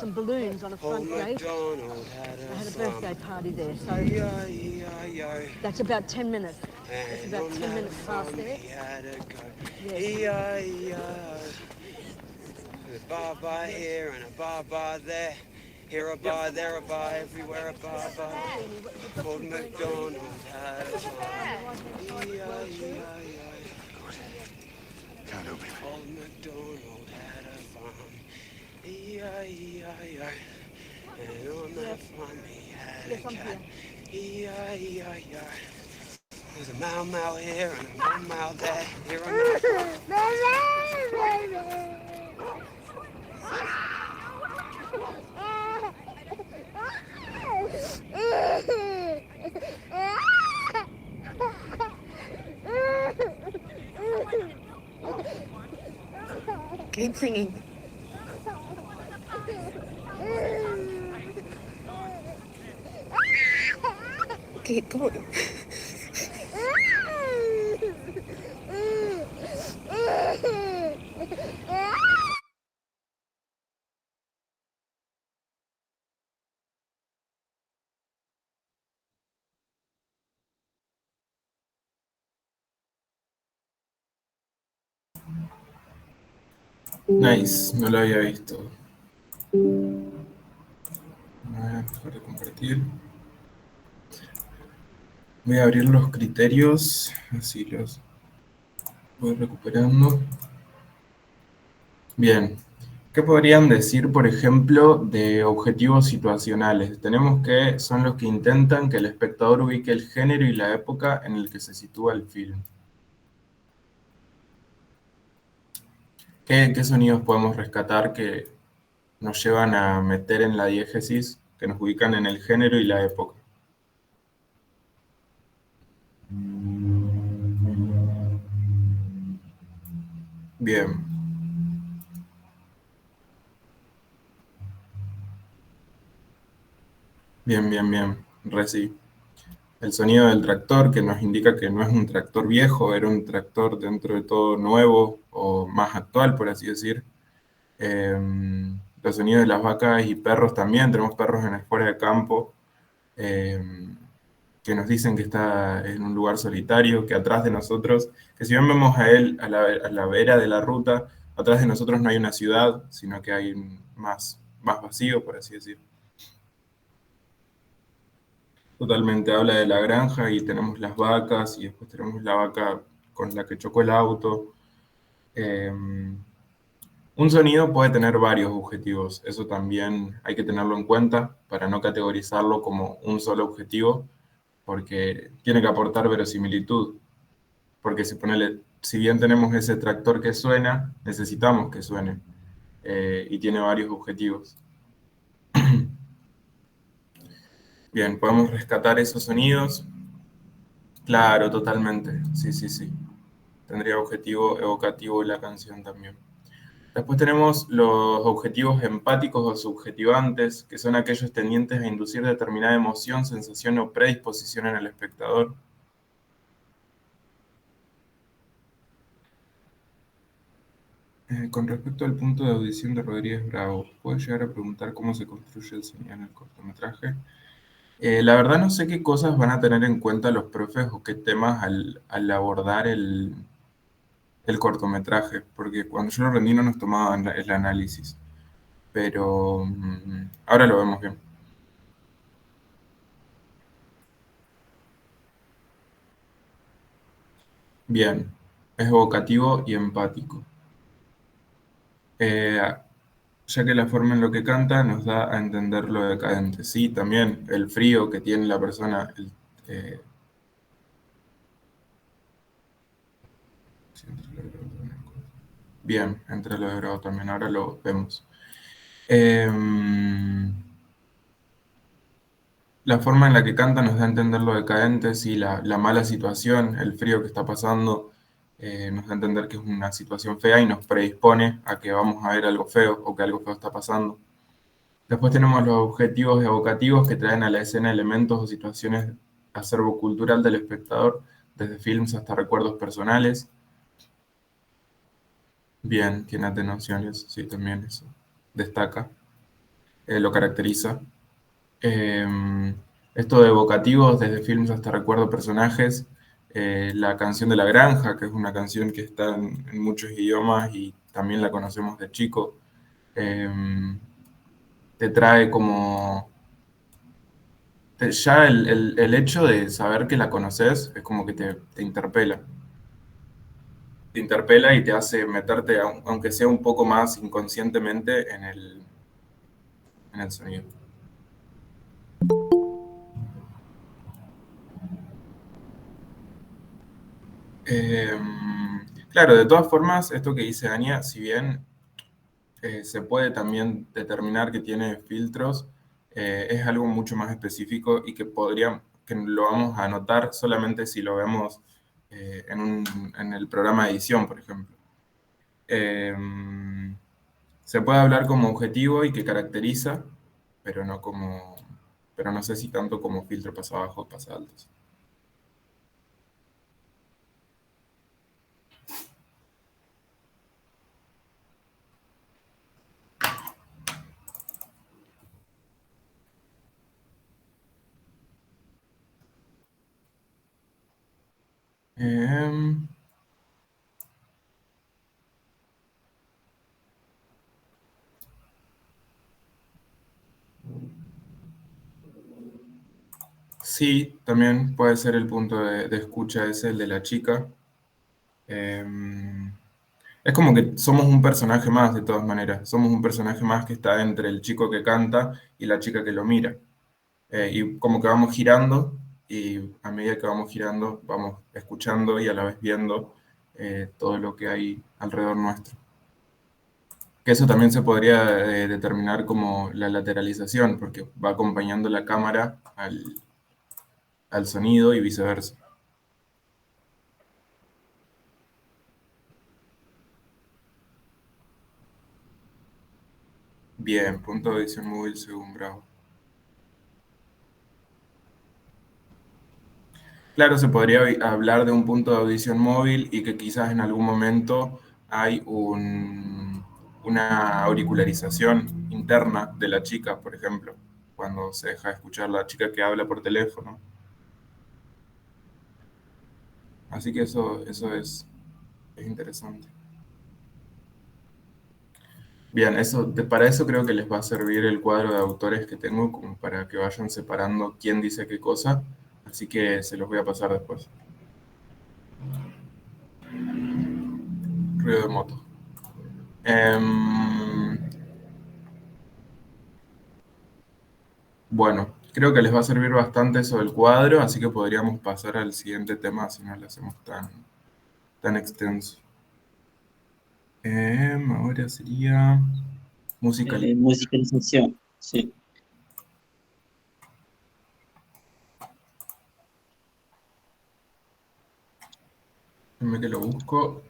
some balloons on a Old front gate. MacDonald had They had a a farm. birthday party there, so E-I-E-I-O. that's about 10 minutes. That's And about on 10 that minutes past farm there. he had a goat. Yes. E-I-E-I-O. With a ba-ba here and a ba-ba there. Here a ba, there a ba, everywhere a ba-ba. Old MacDonald had a farm. E-I-E-I-O. Can't open it. Old MacDonald had a farm. E-I-E-I-O. And on that farm he had a cat. E-I-E-I-O. There's a mau mau here and a mau mau there. Here a Keep singing. Keep going. Nice, no lo había visto. A ver, dejar de compartir. Voy a abrir los criterios, así los voy recuperando. Bien, ¿qué podrían decir, por ejemplo, de objetivos situacionales? Tenemos que son los que intentan que el espectador ubique el género y la época en el que se sitúa el film. ¿Qué sonidos podemos rescatar que nos llevan a meter en la diégesis, que nos ubican en el género y la época? Bien. Bien, bien, bien. Reci. El sonido del tractor que nos indica que no es un tractor viejo, era un tractor dentro de todo nuevo o más actual, por así decir. Los sonidos de las vacas y perros también, tenemos perros en el fuera de campo que nos dicen que está en un lugar solitario, que atrás de nosotros, que si bien vemos a él a la vera de la ruta, atrás de nosotros no hay una ciudad, sino que hay más vacío, por así decir. Totalmente, habla de la granja y tenemos las vacas y después tenemos la vaca con la que chocó el auto. Un sonido puede tener varios objetivos, eso también hay que tenerlo en cuenta para no categorizarlo como un solo objetivo, porque tiene que aportar verosimilitud, porque si bien tenemos ese tractor que suena, necesitamos que suene, y tiene varios objetivos. Bien, podemos rescatar esos sonidos. Claro, totalmente, sí, sí, sí. Tendría objetivo evocativo la canción también. Después tenemos los objetivos empáticos o subjetivantes, que son aquellos tendientes a inducir determinada emoción, sensación o predisposición en el espectador. Con respecto al punto de audición de Rodríguez Bravo, ¿puedes llegar a preguntar cómo se construye el sonido en el cortometraje? La verdad no sé qué cosas van a tener en cuenta los profes o qué temas al abordar el cortometraje, porque cuando yo lo rendí no nos tomaban el análisis, pero ahora lo vemos bien. Bien, es evocativo y empático. Eh, ya que la forma en lo que canta nos da a entender lo decadente. Sí, también el frío que tiene la persona. Eh, sí, bien, entre lo de Bravo también, ahora lo vemos. La forma en la que canta nos da a entender lo decadente, sí, la mala situación, el frío que está pasando, nos da a entender que es una situación fea y nos predispone a que vamos a ver algo feo o que algo feo está pasando. Después tenemos los objetivos evocativos que traen a la escena elementos o situaciones acervo cultural del espectador, desde films hasta recuerdos personales. Bien, tiene atenuaciones, sí, también eso destaca, lo caracteriza. Eh, Esto de evocativos, desde films hasta recuerdos personajes. La canción de la granja, que es una canción que está en muchos idiomas y también la conocemos de chico, eh, te trae como ya el hecho de saber que la conoces es como que te interpela. Te interpela y te hace meterte, aunque sea un poco más inconscientemente, en el sonido. Eh, claro, de todas formas, esto que dice Ania, si bien se puede también determinar que tiene filtros, es algo mucho más específico y que lo vamos a notar solamente si lo vemos en el programa de edición, por ejemplo. Eh, Se puede hablar como objetivo y que caracteriza, pero pero no sé si tanto como filtro pasa abajo o pasa altos. Em, sí, también puede ser el punto de escucha ese, el de la chica. Em, es como que somos un personaje más, de todas maneras. Somos un personaje más que está entre el chico que canta y la chica que lo mira. Y como que vamos girando y a medida que vamos girando vamos escuchando y a la vez viendo todo lo que hay alrededor nuestro. Que eso también se podría determinar como la lateralización, porque va acompañando la cámara al sonido y viceversa. Bien, punto de edición móvil según Bravo. Claro, se podría hablar de un punto de audición móvil y que quizás en algún momento hay una auricularización interna de la chica, por ejemplo, cuando se deja de escuchar la chica que habla por teléfono. Así que eso es interesante. Bien, para eso creo que les va a servir el cuadro de autores que tengo, como para que vayan separando quién dice qué cosa. Así que se los voy a pasar después. Ruido de moto. Em, bueno, creo que les va a servir bastante eso del cuadro, así que podríamos pasar al siguiente tema si no lo hacemos tan extenso. Ahora sería musical. Musicalización, sí. Déjenme que lo busco.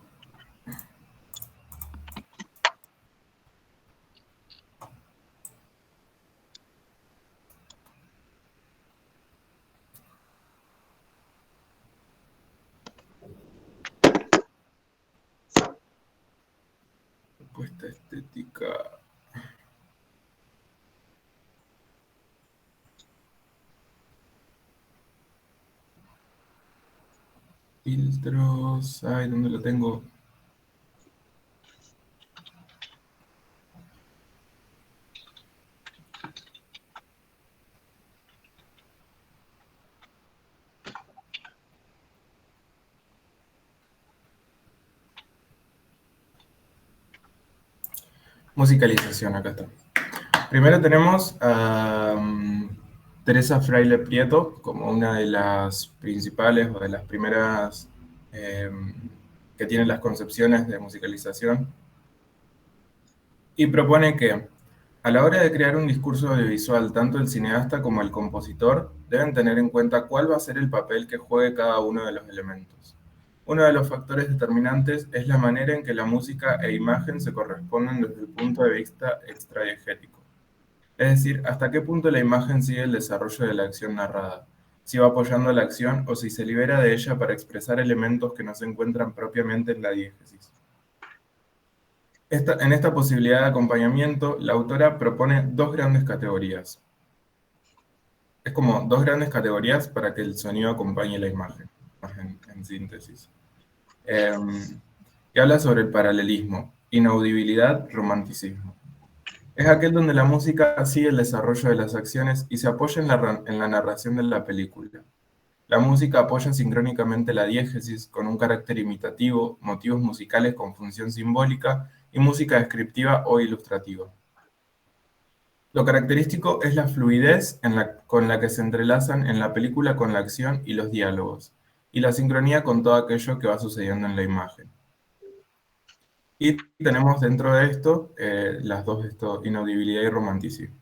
Propuesta estética. Filtros. Ay, ¿dónde lo tengo? Musicalización, acá está. Primero tenemos a Teresa Fraile Prieto como una de las principales o de las primeras que tienen las concepciones de musicalización, y propone que a la hora de crear un discurso audiovisual, tanto el cineasta como el compositor deben tener en cuenta cuál va a ser el papel que juegue cada uno de los elementos. Uno de los factores determinantes es la manera en que la música e imagen se corresponden desde el punto de vista extradiegético. Es decir, hasta qué punto la imagen sigue el desarrollo de la acción narrada, si va apoyando la acción o si se libera de ella para expresar elementos que no se encuentran propiamente en la diégesis. En esta posibilidad de acompañamiento, la autora propone dos grandes categorías. Es como dos grandes categorías para que el sonido acompañe la imagen, más en síntesis. Y habla sobre el paralelismo, inaudibilidad, romanticismo. Es aquel donde la música sigue el desarrollo de las acciones y se apoya en la narración de la película. La música apoya sincrónicamente la diégesis con un carácter imitativo, motivos musicales con función simbólica y música descriptiva o ilustrativa. Lo característico es la fluidez con la que se entrelazan en la película con la acción y los diálogos, y la sincronía con todo aquello que va sucediendo en la imagen. Y tenemos dentro de esto las dos, inaudibilidad y romanticismo.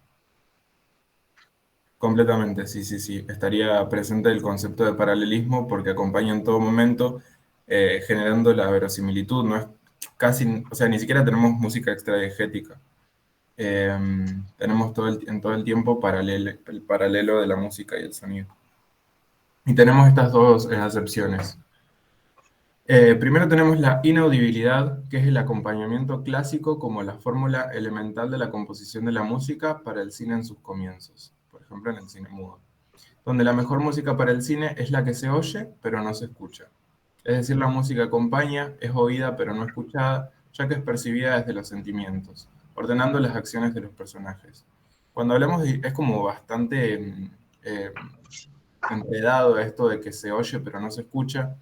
Completamente, sí, sí, sí. Estaría presente el concepto de paralelismo porque acompaña en todo momento, generando la verosimilitud. No es casi, o sea, ni siquiera tenemos música extradiegética. Tenemos en todo el tiempo el paralelo de la música y el sonido. Y tenemos estas dos acepciones. Primero tenemos la inaudibilidad, que es el acompañamiento clásico como la fórmula elemental de la composición de la música para el cine en sus comienzos, por ejemplo en el cine mudo, donde la mejor música para el cine es la que se oye pero no se escucha. Es decir, la música acompaña, es oída pero no escuchada, ya que es percibida desde los sentimientos, ordenando las acciones de los personajes. Cuando hablamos es como bastante enredado esto de que se oye pero no se escucha.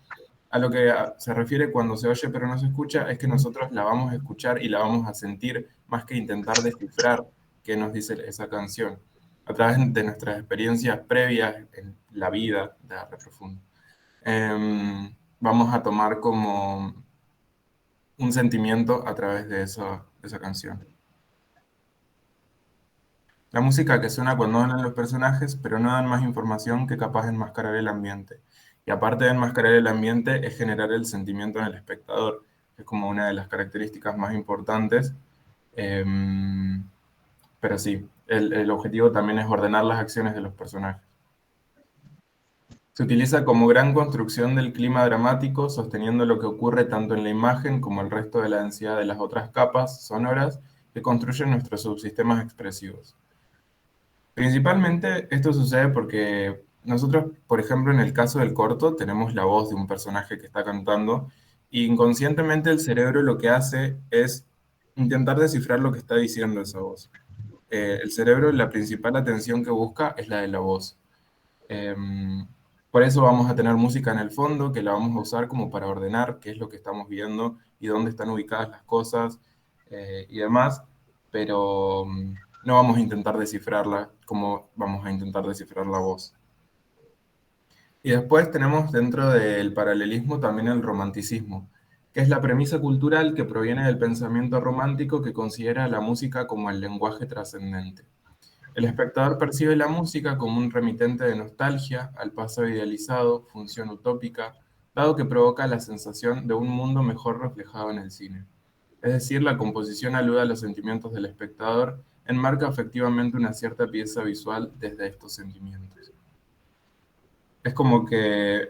A lo que se refiere cuando se oye pero no se escucha es que nosotros la vamos a escuchar y la vamos a sentir más que intentar descifrar qué nos dice esa canción a través de nuestras experiencias previas en la vida de arte profundo. Vamos a tomar como un sentimiento a través de esa canción. La música que suena cuando hablan los personajes, pero no dan más información que capaz de enmascarar el ambiente. Y aparte de enmascarar el ambiente, es generar el sentimiento en el espectador, que es como una de las características más importantes. Pero sí, el objetivo también es ordenar las acciones de los personajes. Se utiliza como gran construcción del clima dramático, sosteniendo lo que ocurre tanto en la imagen como el resto de la densidad de las otras capas sonoras que construyen nuestros subsistemas expresivos. Principalmente esto sucede porque nosotros, por ejemplo, en el caso del corto, tenemos la voz de un personaje que está cantando y inconscientemente el cerebro lo que hace es intentar descifrar lo que está diciendo esa voz. El cerebro, la principal atención que busca es la de la voz. Por eso vamos a tener música en el fondo, que la vamos a usar como para ordenar qué es lo que estamos viendo y dónde están ubicadas las cosas y demás, pero no vamos a intentar descifrarla como vamos a intentar descifrar la voz. Y después tenemos dentro del paralelismo también el romanticismo, que es la premisa cultural que proviene del pensamiento romántico que considera la música como el lenguaje trascendente. El espectador percibe la música como un remitente de nostalgia al pasado idealizado, función utópica, dado que provoca la sensación de un mundo mejor reflejado en el cine. Es decir, la composición alude a los sentimientos del espectador, enmarca efectivamente una cierta pieza visual desde estos sentimientos. Es como que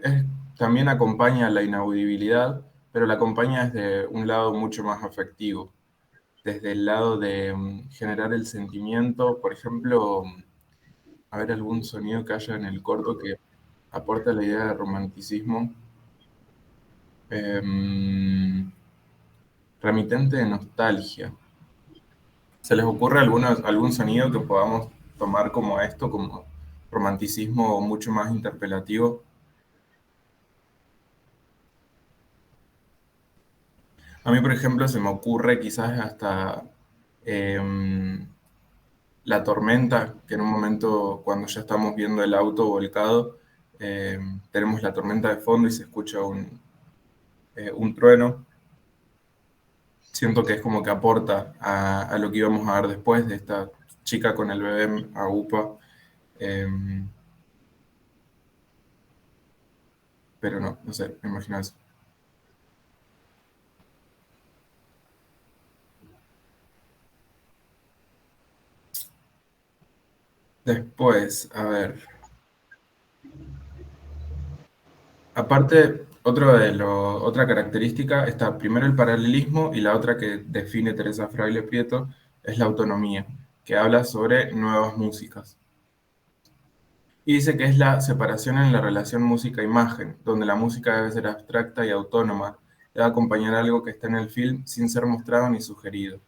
también acompaña la inaudibilidad, pero la acompaña desde un lado mucho más afectivo, desde el lado de generar el sentimiento, por ejemplo, a ver algún sonido que haya en el corto que aporte la idea de romanticismo. Remitente de nostalgia. ¿Se les ocurre algún sonido que podamos tomar como esto, como romanticismo mucho más interpelativo? A mí, por ejemplo, se me ocurre quizás hasta La tormenta, que en un momento cuando ya estamos viendo el auto volcado, tenemos la tormenta de fondo y se escucha un trueno. Siento que es como que aporta a lo que íbamos a ver después de esta chica con el bebé a UPA. Pero no sé, me imagino eso. Después, a ver. Aparte, otra característica está primero el paralelismo y la otra que define Teresa Fraile Prieto es la autonomía, que habla sobre nuevas músicas. Y dice que es la separación en la relación música-imagen, donde la música debe ser abstracta y autónoma, debe acompañar algo que está en el film sin ser mostrado ni sugerido.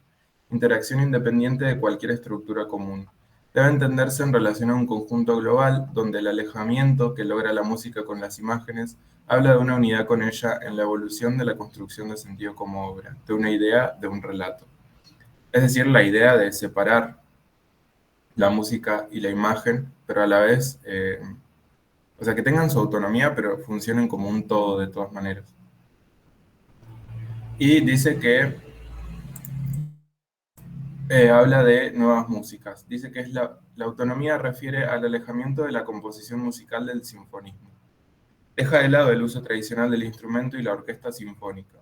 Interacción independiente de cualquier estructura común. Debe entenderse en relación a un conjunto global, donde el alejamiento que logra la música con las imágenes habla de una unidad con ella en la evolución de la construcción de sentido como obra, de una idea, de un relato. Es decir, la idea de separar la música y la imagen, pero a la vez, o sea, que tengan su autonomía, pero funcionen como un todo de todas maneras. Y dice que habla de nuevas músicas. Dice que la autonomía refiere al alejamiento de la composición musical del sinfonismo. Deja de lado el uso tradicional del instrumento y la orquesta sinfónica.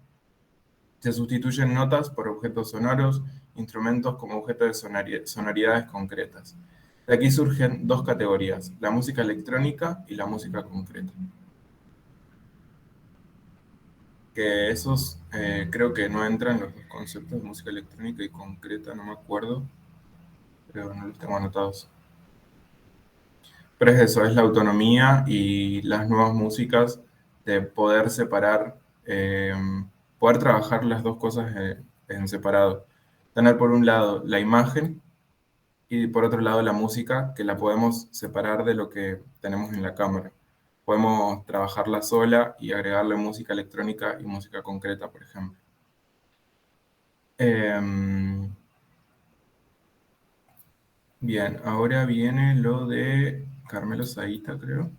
Se sustituyen notas por objetos sonoros, instrumentos como objetos de sonoridades concretas. De aquí surgen dos categorías, la música electrónica y la música concreta. Que esos creo que no entran los conceptos de música electrónica y concreta, no me acuerdo, pero no los tengo anotados. Pero es eso, es la autonomía y las nuevas músicas de poder separar, poder trabajar las dos cosas en separado. Tener por un lado la imagen y por otro lado la música, que la podemos separar de lo que tenemos en la cámara. Podemos trabajarla sola y agregarle música electrónica y música concreta, por ejemplo. Bien, ahora viene lo de Carmelo Zaita, creo.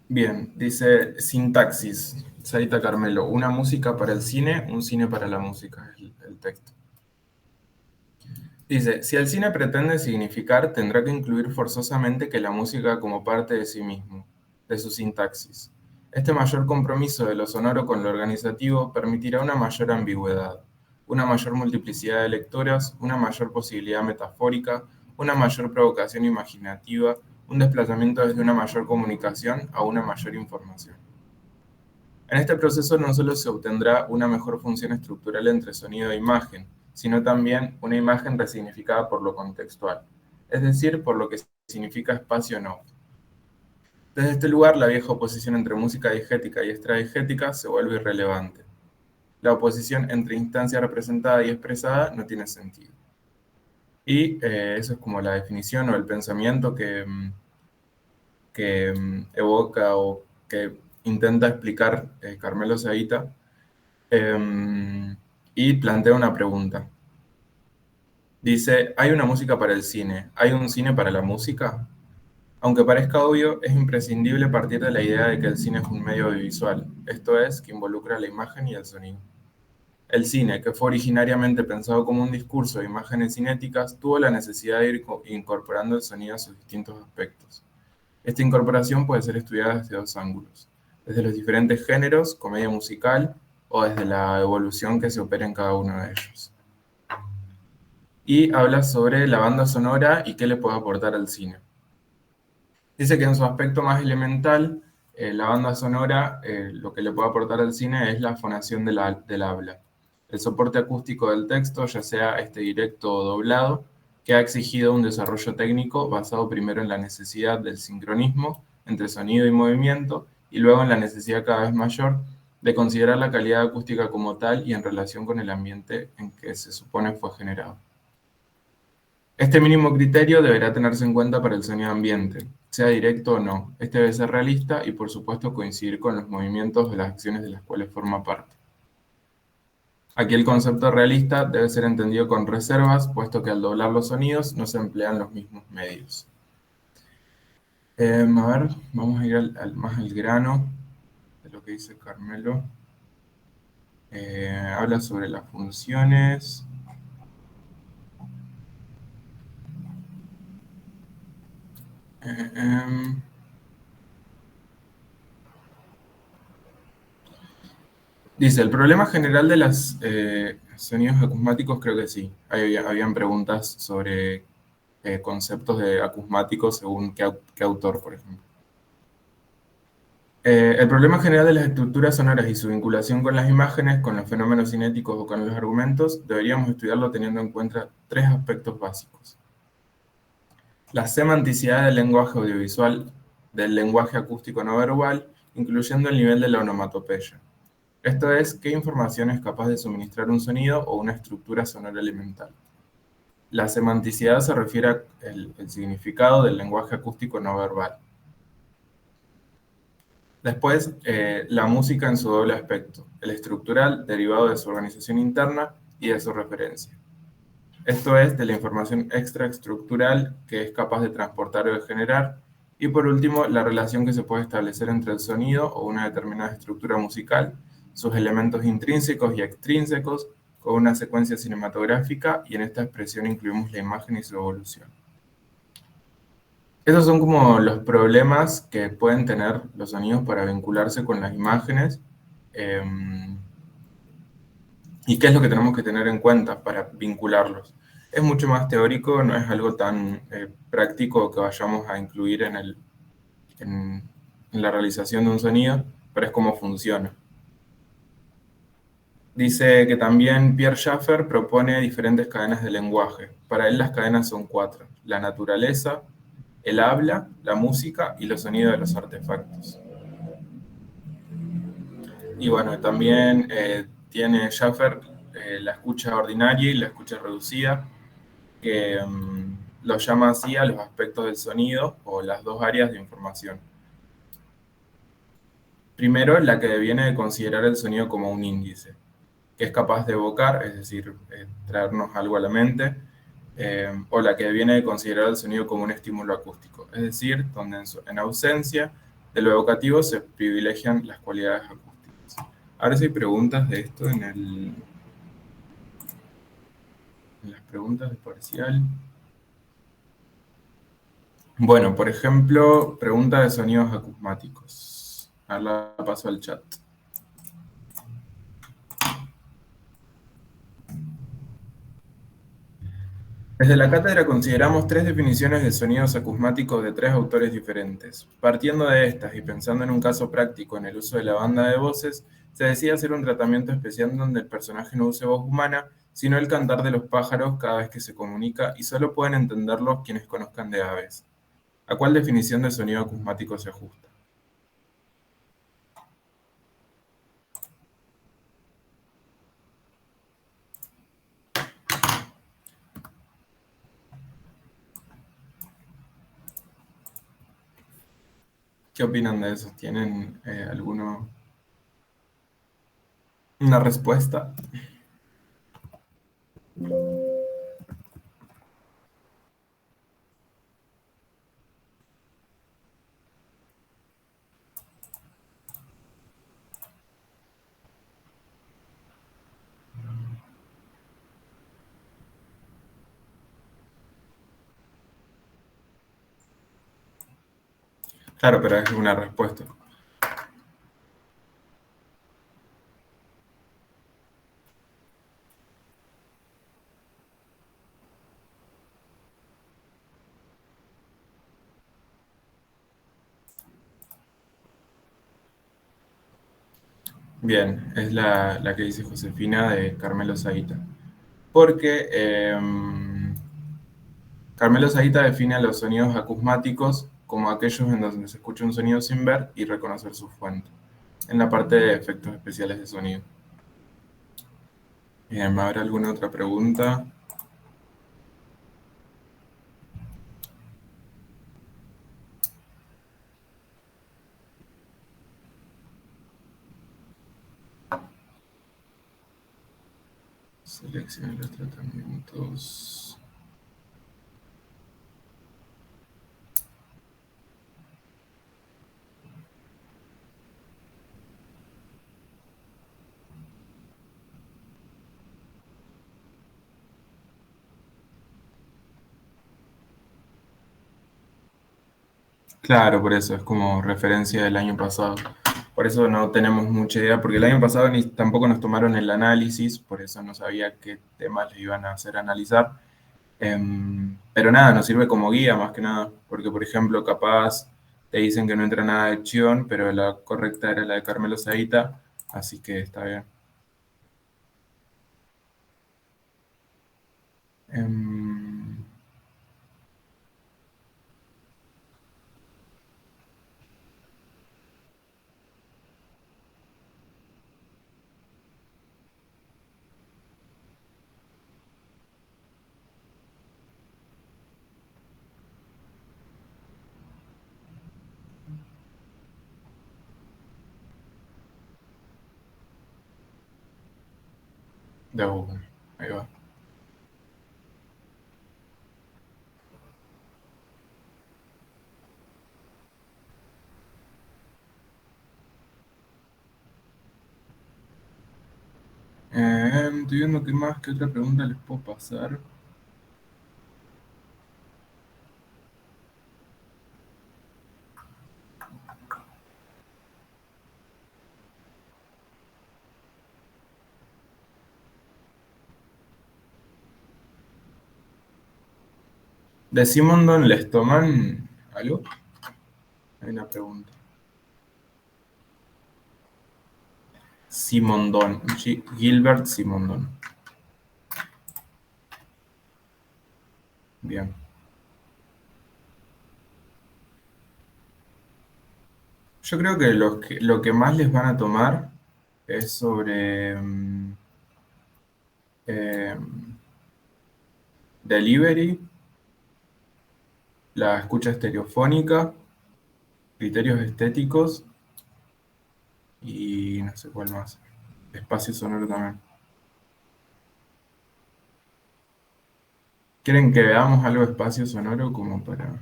Bien, dice sintaxis, Zaita Carmelo, una música para el cine, un cine para la música, es el texto. Dice, si el cine pretende significar, tendrá que incluir forzosamente que la música como parte de sí mismo, de su sintaxis. Este mayor compromiso de lo sonoro con lo organizativo permitirá una mayor ambigüedad, una mayor multiplicidad de lectoras, una mayor posibilidad metafórica, una mayor provocación imaginativa, un desplazamiento desde una mayor comunicación a una mayor información. En este proceso no solo se obtendrá una mejor función estructural entre sonido e imagen, sino también una imagen resignificada por lo contextual, es decir, por lo que significa espacio no. Desde este lugar, la vieja oposición entre música diegética y extradigética se vuelve irrelevante. La oposición entre instancia representada y expresada no tiene sentido. Y eso es como la definición o el pensamiento que evoca o que intenta explicar Carmelo Zaita, y plantea una pregunta. Dice, ¿hay una música para el cine? ¿Hay un cine para la música? Aunque parezca obvio, es imprescindible partir de la idea de que el cine es un medio audiovisual, esto es, que involucra la imagen y el sonido. El cine, que fue originariamente pensado como un discurso de imágenes cinéticas, tuvo la necesidad de ir incorporando el sonido a sus distintos aspectos. Esta incorporación puede ser estudiada desde dos ángulos, desde los diferentes géneros, comedia musical, o desde la evolución que se opera en cada uno de ellos. Y habla sobre la banda sonora y qué le puede aportar al cine. Dice que en su aspecto más elemental, la banda sonora, lo que le puede aportar al cine es la fonación del habla. El soporte acústico del texto, ya sea este directo o doblado, que ha exigido un desarrollo técnico basado primero en la necesidad del sincronismo entre sonido y movimiento, y luego en la necesidad cada vez mayor de considerar la calidad acústica como tal y en relación con el ambiente en que se supone fue generado. Este mínimo criterio deberá tenerse en cuenta para el sonido ambiente, sea directo o no. Este debe ser realista y, por supuesto, coincidir con los movimientos de las acciones de las cuales forma parte. Aquí el concepto realista debe ser entendido con reservas, puesto que al doblar los sonidos no se emplean los mismos medios. A ver, vamos a ir más al grano de lo que dice Carmelo. Habla sobre las funciones. Em, Dice, el problema general de los sonidos acusmáticos, creo que sí. Habían preguntas sobre conceptos de acusmáticos según qué autor, por ejemplo. El problema general de las estructuras sonoras y su vinculación con las imágenes, con los fenómenos cinéticos o con los argumentos, deberíamos estudiarlo teniendo en cuenta tres aspectos básicos. La semanticidad del lenguaje audiovisual, del lenguaje acústico no verbal, incluyendo el nivel de la onomatopeya. Esto es, qué información es capaz de suministrar un sonido o una estructura sonora elemental. La semanticidad se refiere al significado del lenguaje acústico no verbal. Después, la música en su doble aspecto, el estructural derivado de su organización interna y de su referencia. Esto es, de la información extraestructural que es capaz de transportar o de generar. Y por último, la relación que se puede establecer entre el sonido o una determinada estructura musical, sus elementos intrínsecos y extrínsecos, con una secuencia cinematográfica, y en esta expresión incluimos la imagen y su evolución. Esos son como los problemas que pueden tener los sonidos para vincularse con las imágenes. ¿Y qué es lo que tenemos que tener en cuenta para vincularlos? Es mucho más teórico, no es algo tan práctico que vayamos a incluir en la realización de un sonido, pero es cómo funciona. Dice que también Pierre Schaeffer propone diferentes cadenas de lenguaje. Para él las cadenas son 4: la naturaleza, el habla, la música y los sonidos de los artefactos. Y bueno, también tiene Schaeffer la escucha ordinaria y la escucha reducida, que lo llama así a los aspectos del sonido o las dos áreas de información. Primero, la que deviene de considerar el sonido como un índice, que es capaz de evocar, es decir, traernos algo a la mente, o la que deviene de considerar el sonido como un estímulo acústico, es decir, donde en ausencia de lo evocativo se privilegian las cualidades acústicas. Ahora si hay preguntas de esto en las preguntas de parcial. Bueno, por ejemplo, pregunta de sonidos acusmáticos. Ahora la paso al chat. Desde la cátedra consideramos 3 definiciones de sonidos acusmáticos de 3 autores diferentes. Partiendo de estas y pensando en un caso práctico en el uso de la banda de voces, se decide hacer un tratamiento especial donde el personaje no use voz humana, sino el cantar de los pájaros cada vez que se comunica, y solo pueden entenderlo quienes conozcan de aves. ¿A cuál definición de sonido acusmático se ajusta? ¿Qué opinan de eso? ¿Tienen una respuesta? Claro, pero es una respuesta. Bien, es la que dice Josefina de Carmelo Zaita. Porque Carmelo Zaita define a los sonidos acusmáticos como aquellos en donde se escucha un sonido sin ver y reconocer su fuente, en la parte de efectos especiales de sonido. Bien, ¿habrá alguna otra pregunta? Seleccione los tratamientos. Claro, por eso es como referencia del año pasado. Por eso no tenemos mucha idea, porque el año pasado ni tampoco nos tomaron el análisis, por eso no sabía qué temas le iban a hacer analizar. Pero nada, nos sirve como guía más que nada, porque por ejemplo, capaz te dicen que no entra nada de Chion, pero la correcta era la de Carmelo Saita, así que está bien. Em, de una, ahí va. Estoy viendo qué otra pregunta les puedo pasar. ¿De Simondon les toman algo? Hay una pregunta. Simondon, Gilbert Simondon. Bien. Yo creo que lo que más les van a tomar es sobre eh, delivery, la escucha estereofónica, criterios estéticos y no sé cuál más. Espacio sonoro también. ¿Quieren que veamos algo de espacio sonoro como para...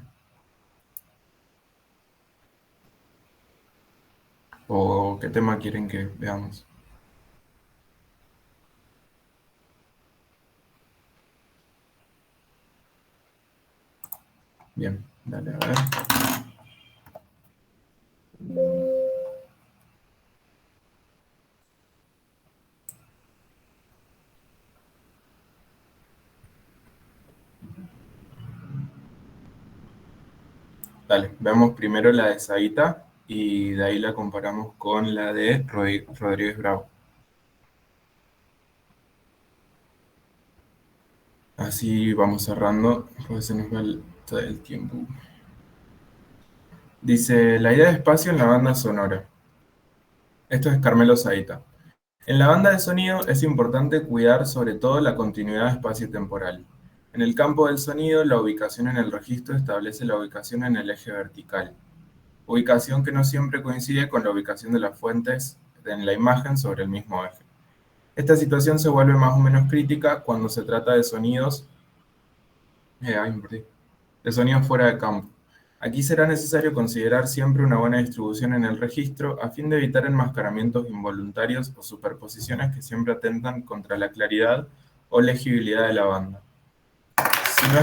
¿O qué tema quieren que veamos? Bien, dale, a ver. Dale, vemos primero la de Saita y de ahí la comparamos con la de Rodríguez Bravo. Así vamos cerrando, pues se nos va todo el tiempo. Dice, la idea de espacio en la banda sonora. Esto es Carmelo Saita. En la banda de sonido es importante cuidar sobre todo la continuidad espacio-temporal. En el campo del sonido, la ubicación en el registro establece la ubicación en el eje vertical, ubicación que no siempre coincide con la ubicación de las fuentes en la imagen sobre el mismo eje. Esta situación se vuelve más o menos crítica cuando se trata de sonidos, de sonidos fuera de campo. Aquí será necesario considerar siempre una buena distribución en el registro a fin de evitar enmascaramientos involuntarios o superposiciones que siempre atentan contra la claridad o legibilidad de la banda. Si no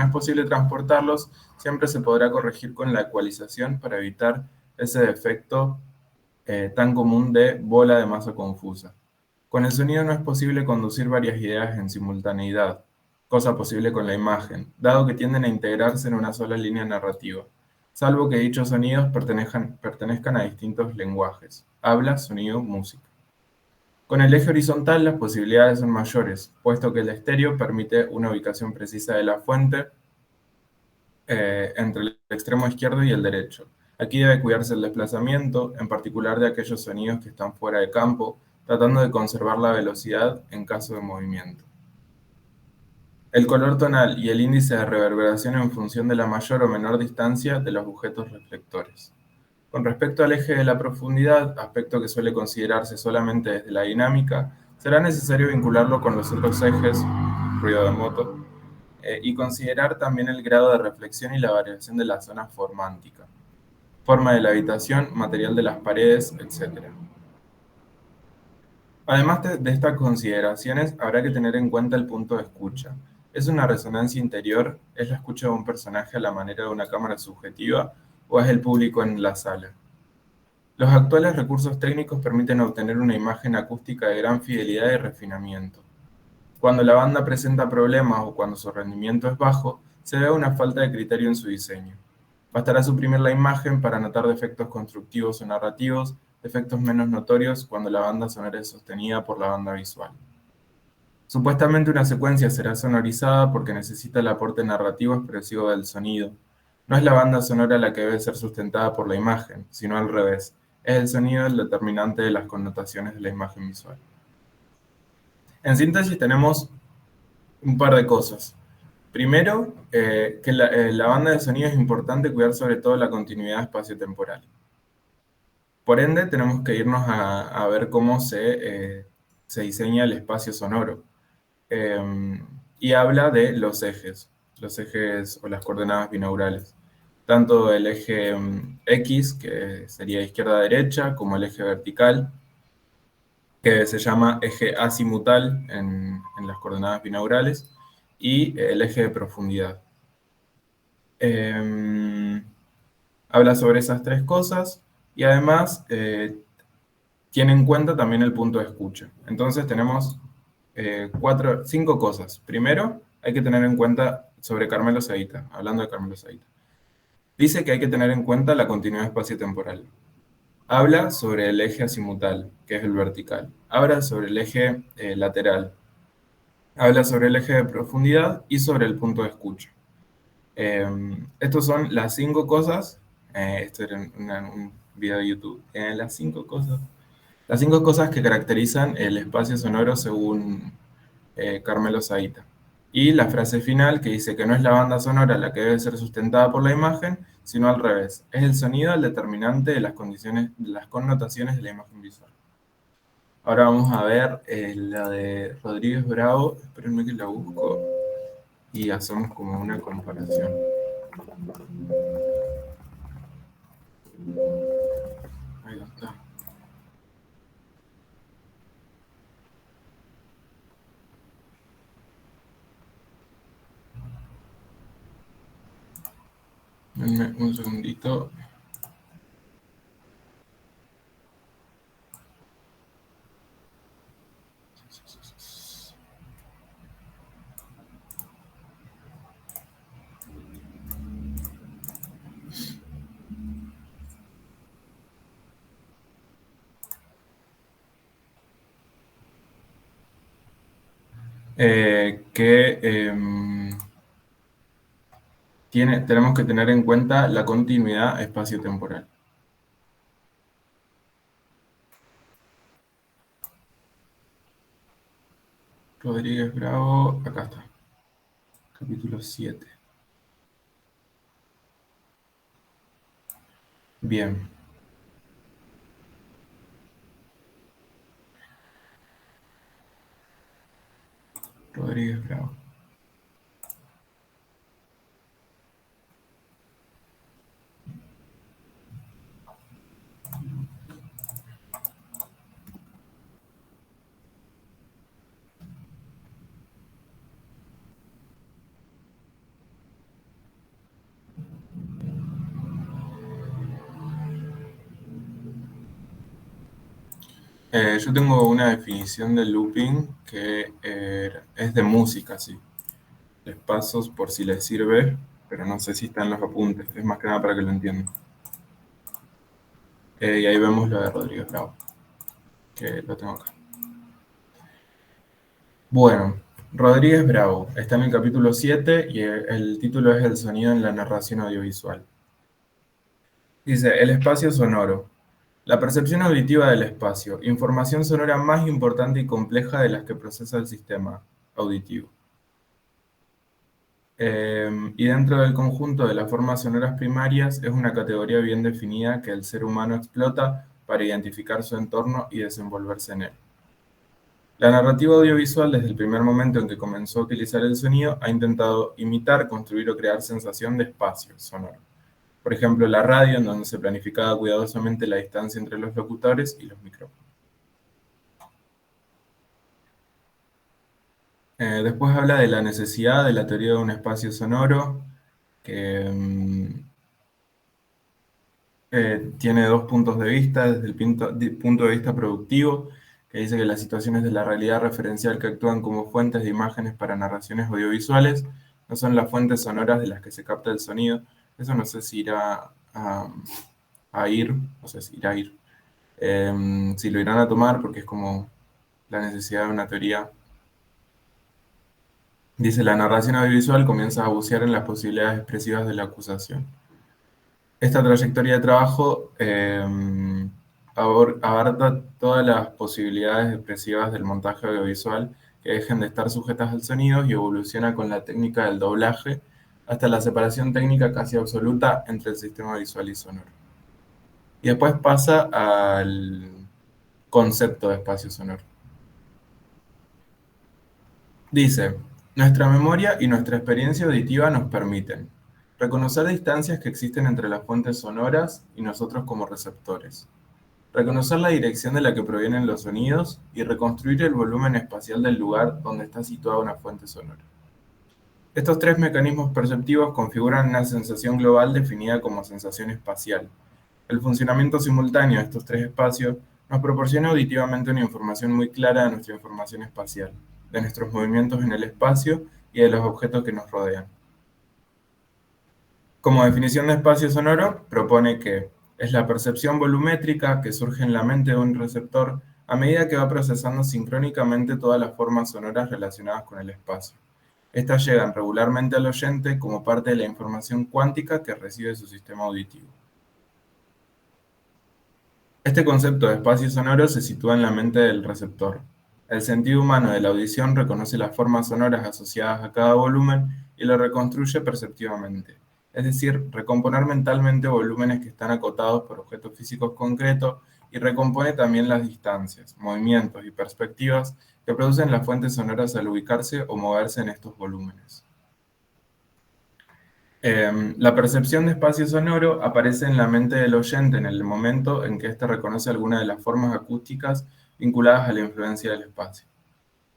es posible transportarlos, siempre se podrá corregir con la ecualización para evitar ese defecto tan común de bola de masa confusa. Con el sonido no es posible conducir varias ideas en simultaneidad, cosa posible con la imagen, dado que tienden a integrarse en una sola línea narrativa, salvo que dichos sonidos pertenezcan a distintos lenguajes: habla, sonido, música. Con el eje horizontal las posibilidades son mayores, puesto que el estéreo permite una ubicación precisa de la fuente entre el extremo izquierdo y el derecho. Aquí debe cuidarse el desplazamiento, en particular de aquellos sonidos que están fuera de campo, tratando de conservar la velocidad en caso de movimiento. El color tonal y el índice de reverberación en función de la mayor o menor distancia de los objetos reflectores. Con respecto al eje de la profundidad, aspecto que suele considerarse solamente desde la dinámica, será necesario vincularlo con los otros ejes, ruido de moto, y considerar también el grado de reflexión y la variación de la zona formántica, forma de la habitación, material de las paredes, etc. Además de estas consideraciones, habrá que tener en cuenta el punto de escucha. ¿Es una resonancia interior? ¿Es la escucha de un personaje a la manera de una cámara subjetiva? ¿O es el público en la sala? Los actuales recursos técnicos permiten obtener una imagen acústica de gran fidelidad y refinamiento. Cuando la banda presenta problemas o cuando su rendimiento es bajo, se ve una falta de criterio en su diseño. Bastará suprimir la imagen para notar defectos constructivos o narrativos, defectos menos notorios cuando la banda sonora es sostenida por la banda visual. Supuestamente una secuencia será sonorizada porque necesita el aporte narrativo expresivo del sonido. No es la banda sonora la que debe ser sustentada por la imagen, sino al revés. Es el sonido el determinante de las connotaciones de la imagen visual. En síntesis tenemos un par de cosas. Primero, que la banda de sonido es importante cuidar sobre todo la continuidad espacio-temporal. Por ende, tenemos que irnos a ver cómo se diseña el espacio sonoro. Y habla de los ejes o las coordenadas binaurales. Tanto el eje X, que sería izquierda-derecha, como el eje vertical, que se llama eje azimutal en las coordenadas binaurales, y el eje de profundidad. Habla sobre esas tres cosas y además tiene en cuenta también el punto de escucha. Entonces tenemos 5 cosas. Primero, hay que tener en cuenta sobre Carmelo Saíta, hablando de Carmelo Saíta. Dice que hay que tener en cuenta la continuidad espacio-temporal. Habla sobre el eje azimutal, que es el vertical. Habla sobre el eje lateral. Habla sobre el eje de profundidad y sobre el punto de escucha. Estos son las 5 cosas. Esto era un video de YouTube. Las 5 cosas que caracterizan el espacio sonoro según Carmelo Saíta. Y la frase final que dice que no es la banda sonora la que debe ser sustentada por la imagen, sino al revés. Es el sonido el determinante de las connotaciones de la imagen visual. Ahora vamos a ver la de Rodríguez Bravo. Espérenme que la busco y hacemos como una comparación. Ahí está. Denme un segundito. Tenemos que tener en cuenta la continuidad espacio-temporal. Rodríguez Bravo, acá está. Capítulo 7. Bien. Rodríguez Bravo. Yo tengo una definición de looping que es de música, sí. Les paso por si les sirve, pero no sé si están los apuntes. Es más que nada para que lo entiendan. Y ahí vemos lo de Rodríguez Bravo, que lo tengo acá. Bueno, Rodríguez Bravo está en el capítulo 7 y el título es El sonido en la narración audiovisual. Dice, el espacio sonoro. La percepción auditiva del espacio, información sonora más importante y compleja de las que procesa el sistema auditivo. Y dentro del conjunto de las formas sonoras primarias es una categoría bien definida que el ser humano explota para identificar su entorno y desenvolverse en él. La narrativa audiovisual, desde el primer momento en que comenzó a utilizar el sonido, ha intentado imitar, construir o crear sensación de espacio sonoro. Por ejemplo, la radio, en donde se planificaba cuidadosamente la distancia entre los locutores y los micrófonos. Después habla de la necesidad de la teoría de un espacio sonoro, que tiene dos puntos de vista, desde el punto de vista productivo, que dice que las situaciones de la realidad referencial que actúan como fuentes de imágenes para narraciones audiovisuales no son las fuentes sonoras de las que se capta el sonido. Eso no sé si irá a ir, no sé si irá a ir, si lo irán a tomar, porque es como la necesidad de una teoría. Dice, la narración audiovisual comienza a bucear en las posibilidades expresivas de la acusación. Esta trayectoria de trabajo abarca todas las posibilidades expresivas del montaje audiovisual que dejen de estar sujetas al sonido y evoluciona con la técnica del doblaje hasta la separación técnica casi absoluta entre el sistema visual y sonoro. Y después pasa al concepto de espacio sonoro. Dice, nuestra memoria y nuestra experiencia auditiva nos permiten reconocer distancias que existen entre las fuentes sonoras y nosotros como receptores, reconocer la dirección de la que provienen los sonidos y reconstruir el volumen espacial del lugar donde está situada una fuente sonora. Estos tres mecanismos perceptivos configuran una sensación global definida como sensación espacial. El funcionamiento simultáneo de estos tres espacios nos proporciona auditivamente una información muy clara de nuestra información espacial, de nuestros movimientos en el espacio y de los objetos que nos rodean. Como definición de espacio sonoro, propone que es la percepción volumétrica que surge en la mente de un receptor a medida que va procesando sincrónicamente todas las formas sonoras relacionadas con el espacio. Estas llegan regularmente al oyente como parte de la información cuántica que recibe su sistema auditivo. Este concepto de espacio sonoro se sitúa en la mente del receptor. El sentido humano de la audición reconoce las formas sonoras asociadas a cada volumen y lo reconstruye perceptivamente. Es decir, recomponer mentalmente volúmenes que están acotados por objetos físicos concretos y recompone también las distancias, movimientos y perspectivas que producen las fuentes sonoras al ubicarse o moverse en estos volúmenes. La percepción de espacio sonoro aparece en la mente del oyente en el momento en que éste reconoce alguna de las formas acústicas vinculadas a la influencia del espacio.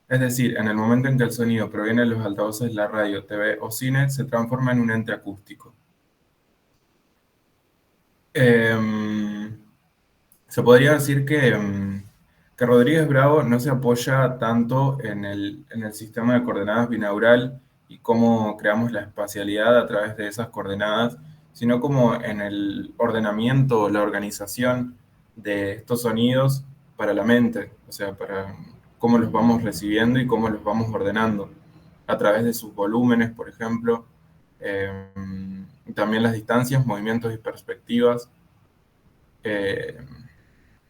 Es decir, en el momento en que el sonido proviene de los altavoces de la radio, TV o cine, se transforma en un ente acústico. Se podría decir que Rodríguez Bravo no se apoya tanto en el sistema de coordenadas binaural y cómo creamos la espacialidad a través de esas coordenadas, sino como en el ordenamiento, la organización de estos sonidos para la mente, o sea, para cómo los vamos recibiendo y cómo los vamos ordenando, a través de sus volúmenes, por ejemplo, también las distancias, movimientos y perspectivas,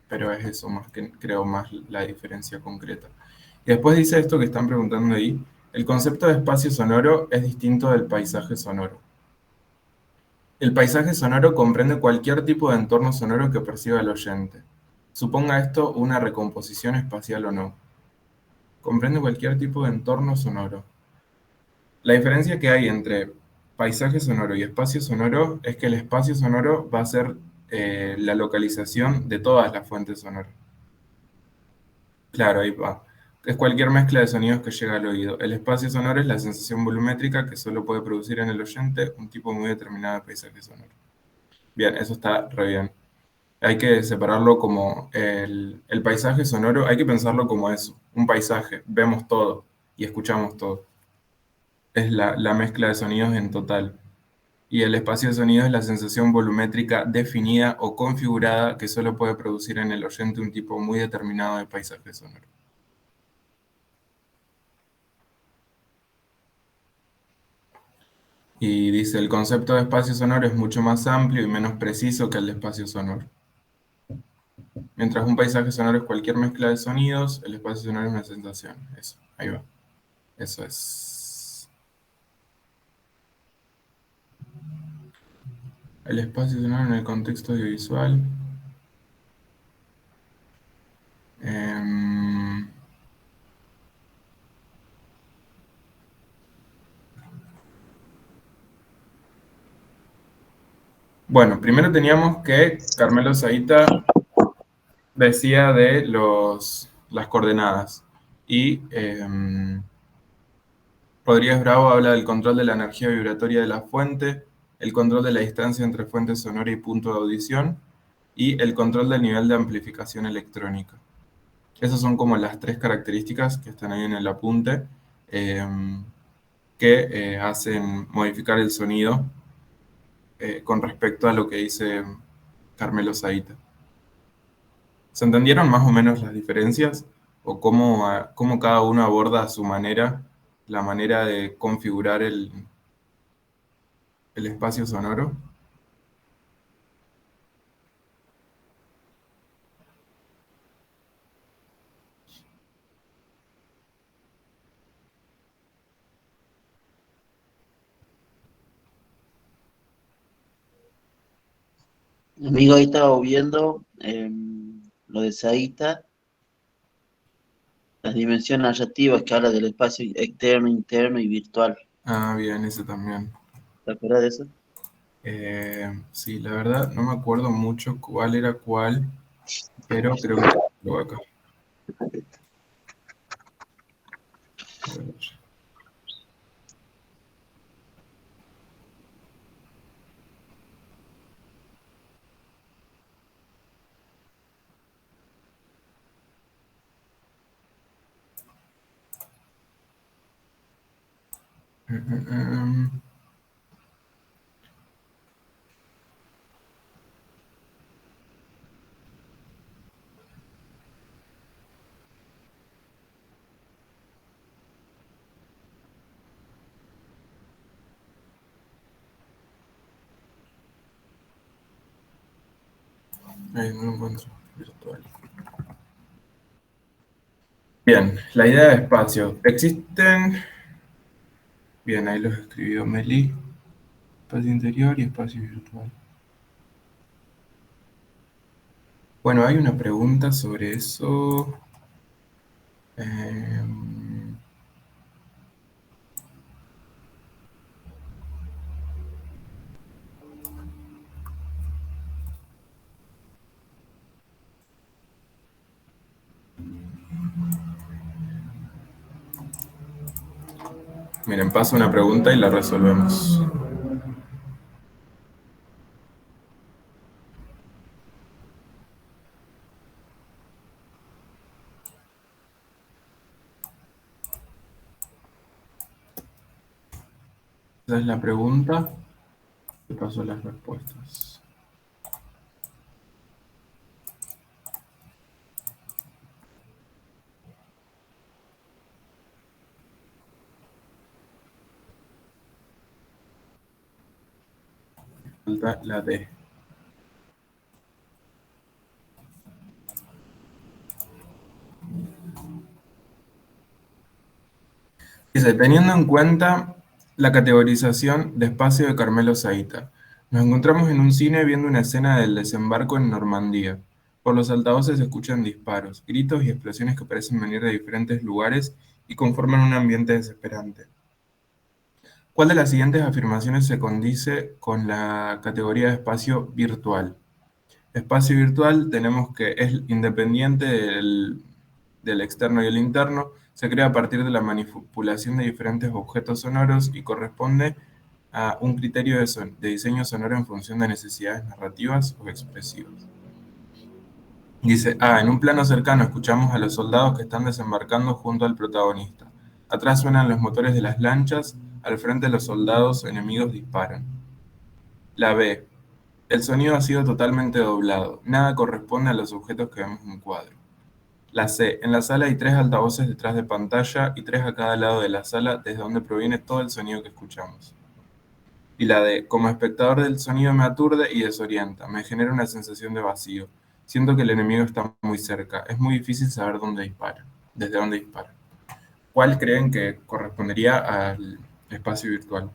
pero es eso, más que creo más la diferencia concreta. Y después dice esto que están preguntando ahí, el concepto de espacio sonoro es distinto del paisaje sonoro. El paisaje sonoro comprende cualquier tipo de entorno sonoro que perciba el oyente. Suponga esto una recomposición espacial o no. Comprende cualquier tipo de entorno sonoro. La diferencia que hay entre paisaje sonoro y espacio sonoro es que el espacio sonoro va a ser la localización de todas las fuentes sonoras. Claro, ahí va. Es cualquier mezcla de sonidos que llega al oído. El espacio sonoro es la sensación volumétrica que solo puede producir en el oyente un tipo muy determinado de paisaje sonoro. Bien, eso está re bien. Hay que separarlo como el paisaje sonoro, hay que pensarlo como eso, un paisaje. Vemos todo y escuchamos todo. Es la mezcla de sonidos en total. Y el espacio de sonido es la sensación volumétrica definida o configurada que solo puede producir en el oyente un tipo muy determinado de paisaje sonoro. Y dice, el concepto de espacio sonoro es mucho más amplio y menos preciso que el de espacio sonoro. Mientras un paisaje sonoro es cualquier mezcla de sonidos, el espacio sonoro es una sensación. Eso, ahí va. Eso es. El espacio sonoro en el contexto audiovisual. Em, Bueno, primero teníamos que Carmelo Saita decía de las coordenadas y Rodríguez Bravo habla del control de la energía vibratoria de la fuente, el control de la distancia entre fuente sonora y punto de audición y el control del nivel de amplificación electrónica. Esas son como las tres características que están ahí en el apunte que hacen modificar el sonido con respecto a lo que dice Carmelo Saita. ¿Se entendieron más o menos las diferencias? ¿O cómo cada uno aborda a su manera la manera de configurar el espacio sonoro? Amigo, ahí estaba viendo lo de Saita, las dimensiones narrativas que habla del espacio externo, interno y virtual. Ah, bien, ese también. ¿Te acuerdas de eso? Sí, la verdad no me acuerdo mucho cuál era cuál, pero creo que lo voy acá. A ver. Mm. Ahí no lo encuentro. Virtual. Bien, la idea de espacio. Existen. Bien, ahí los escribió Meli. Espacio interior y espacio virtual. Bueno, hay una pregunta sobre eso. Em, Miren, paso una pregunta y la resolvemos. Esa es la pregunta. Te paso las respuestas. Falta la D. Dice, teniendo en cuenta la categorización de espacio de Carmelo Saita, nos encontramos en un cine viendo una escena del desembarco en Normandía. Por los altavoces se escuchan disparos, gritos y explosiones que parecen venir de diferentes lugares y conforman un ambiente desesperante. ¿Cuál de las siguientes afirmaciones se condice con la categoría de espacio virtual? Espacio virtual tenemos que es independiente del externo y el interno, se crea a partir de la manipulación de diferentes objetos sonoros y corresponde a un criterio de diseño sonoro en función de necesidades narrativas o expresivas. Dice, en un plano cercano escuchamos a los soldados que están desembarcando junto al protagonista. Atrás suenan los motores de las lanchas, al frente los soldados enemigos disparan. La B. El sonido ha sido totalmente doblado. Nada corresponde a los objetos que vemos en un cuadro. La C. En la sala hay 3 altavoces detrás de pantalla y 3 a cada lado de la sala desde donde proviene todo el sonido que escuchamos. Y la D. Como espectador del sonido me aturde y desorienta. Me genera una sensación de vacío. Siento que el enemigo está muy cerca. Es muy difícil saber dónde dispara. Desde dónde dispara. ¿Cuál creen que correspondería al espacio virtual?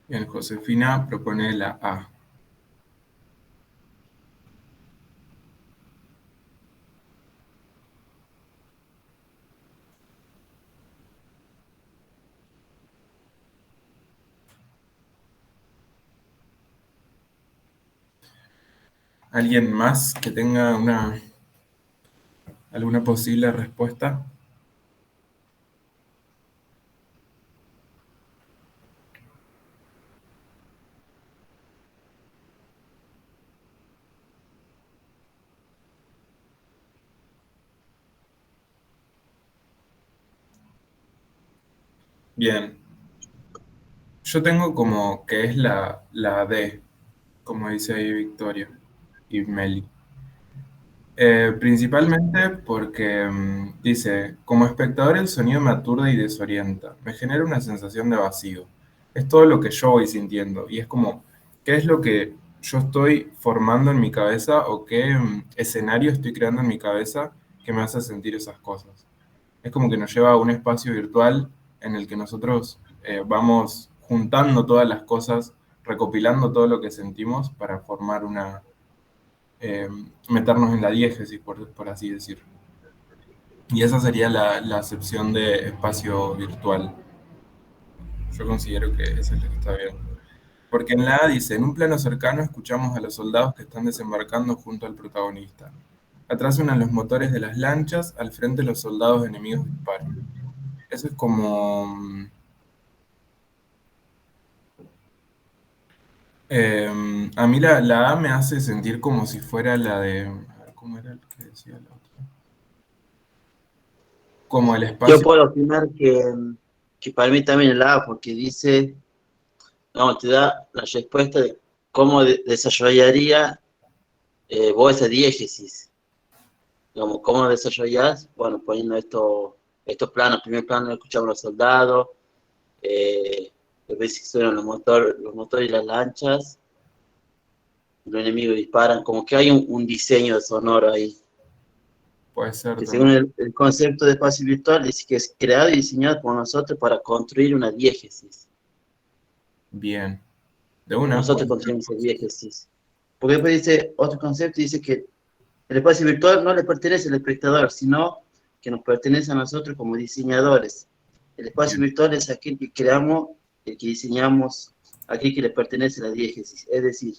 Bien, Josefina propone la A. ¿Alguien más que tenga alguna posible respuesta? Bien, yo tengo como que es la D, como dice ahí Victoria y Meli. Principalmente porque dice, como espectador el sonido me aturde y desorienta, me genera una sensación de vacío. Es todo lo que yo voy sintiendo y es como, ¿qué es lo que yo estoy formando en mi cabeza o qué escenario estoy creando en mi cabeza que me hace sentir esas cosas? Es como que nos lleva a un espacio virtual en el que nosotros vamos juntando todas las cosas, recopilando todo lo que sentimos para formar eh, meternos en la diégesis, por así decir. Y esa sería la acepción de espacio virtual. Yo considero que esa es la que está bien. Porque en la A dice, en un plano cercano escuchamos a los soldados que están desembarcando junto al protagonista. Atrás suenan los motores de las lanchas, al frente los soldados enemigos disparan. Eso es como... a mí la A me hace sentir como si fuera la de... a ver, ¿cómo era el que decía la otra? Como el Yo espacio... puedo opinar que para mí también el A, porque dice, no, te da la respuesta de cómo desarrollaría vos esa diégesis. Digamos, cómo desarrollás, bueno, poniendo estos planos. Primer plano escuchamos a los soldados, ves que suenan los motores y las lanchas, los enemigos disparan, como que hay un diseño sonoro ahí. Puede ser Que según también. el concepto de espacio virtual dice que es creado y diseñado por nosotros para construir una diégesis. Bien. De una, Nosotros puede ser. construimos esa diégesis. Porque después dice otro concepto, dice que el espacio virtual no le pertenece al espectador, sino que nos pertenece a nosotros como diseñadores. El espacio Bien. virtual es aquel que creamos, el que diseñamos, aquel que le pertenece a la diégesis. Es decir,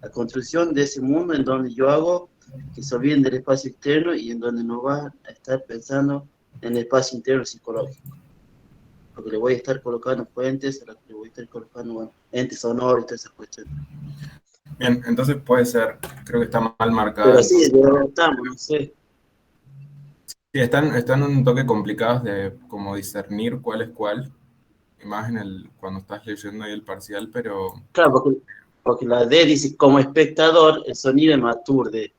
la construcción de ese mundo en donde yo hago que se olviden del espacio externo y en donde no va a estar pensando en el espacio interno psicológico. Porque le voy a estar colocando puentes, a lo que le voy a estar colocando, bueno, entes sonoros y todas esas cuestiones. Bien, entonces puede ser. Creo que está mal marcada. Pero así, Entonces. de estamos, no sé. Sí, están un toque complicados de como discernir cuál es cuál, y más cuando estás leyendo ahí el parcial, pero Claro, porque la D dice, como espectador, el sonido me aturde.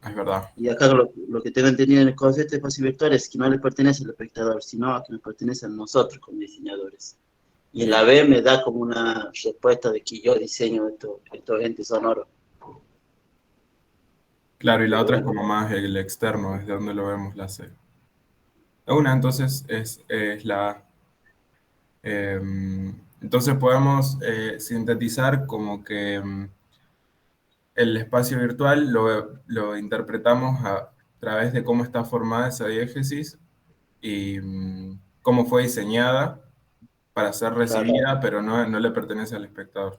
es verdad. Y acá lo que tengo entendido en el concepto de espacio virtual es que no le pertenece al espectador, sino a que nos pertenece a nosotros como diseñadores. Y en la Bien. B me da como una respuesta de que yo diseño estos entes sonoros. Claro, y la Pero otra es bueno, como más el externo, desde donde lo vemos la C. De una, entonces es la A. Entonces podemos sintetizar como que el espacio virtual lo interpretamos a través de cómo está formada esa diégesis y cómo fue diseñada para ser claro. recibida, pero no le pertenece al espectador.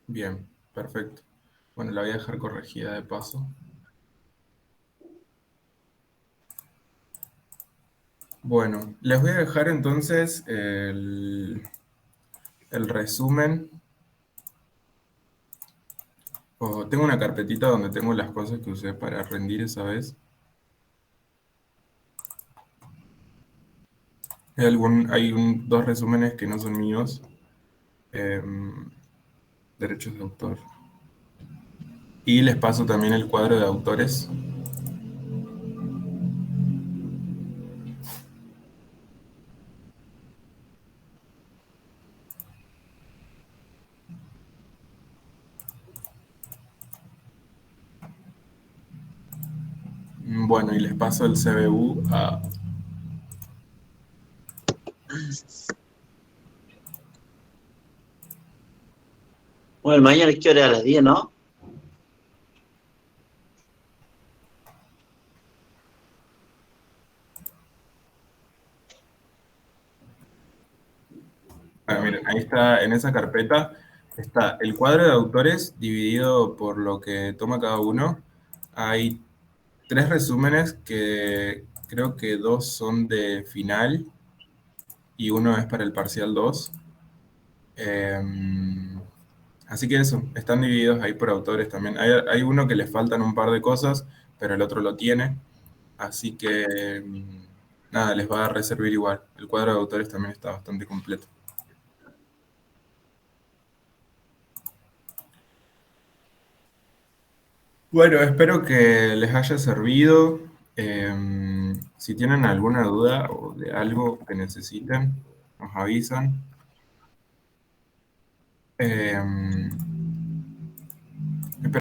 Bien, perfecto. Bueno, la voy a dejar corregida de paso. Bueno, les voy a dejar entonces el resumen. Tengo una carpetita donde tengo las cosas que usé para rendir esa vez. Dos resúmenes que no son míos, em, derechos de autor. Y les paso también el cuadro de autores. Bueno, y les paso el CBU a... Bueno, mañana qué hora, a las 10, ¿no? Bueno, miren, ahí está, en esa carpeta, está el cuadro de autores dividido por lo que toma cada uno. Hay 3 resúmenes que creo que 2 son de final y uno es para el parcial 2. Así que eso, están divididos ahí por autores también. Hay uno que le faltan un par de cosas, pero el otro lo tiene. Así que nada, les va a reservar igual. El cuadro de autores también está bastante completo. Bueno, espero que les haya servido. Si tienen alguna duda o de algo que necesiten, nos avisan.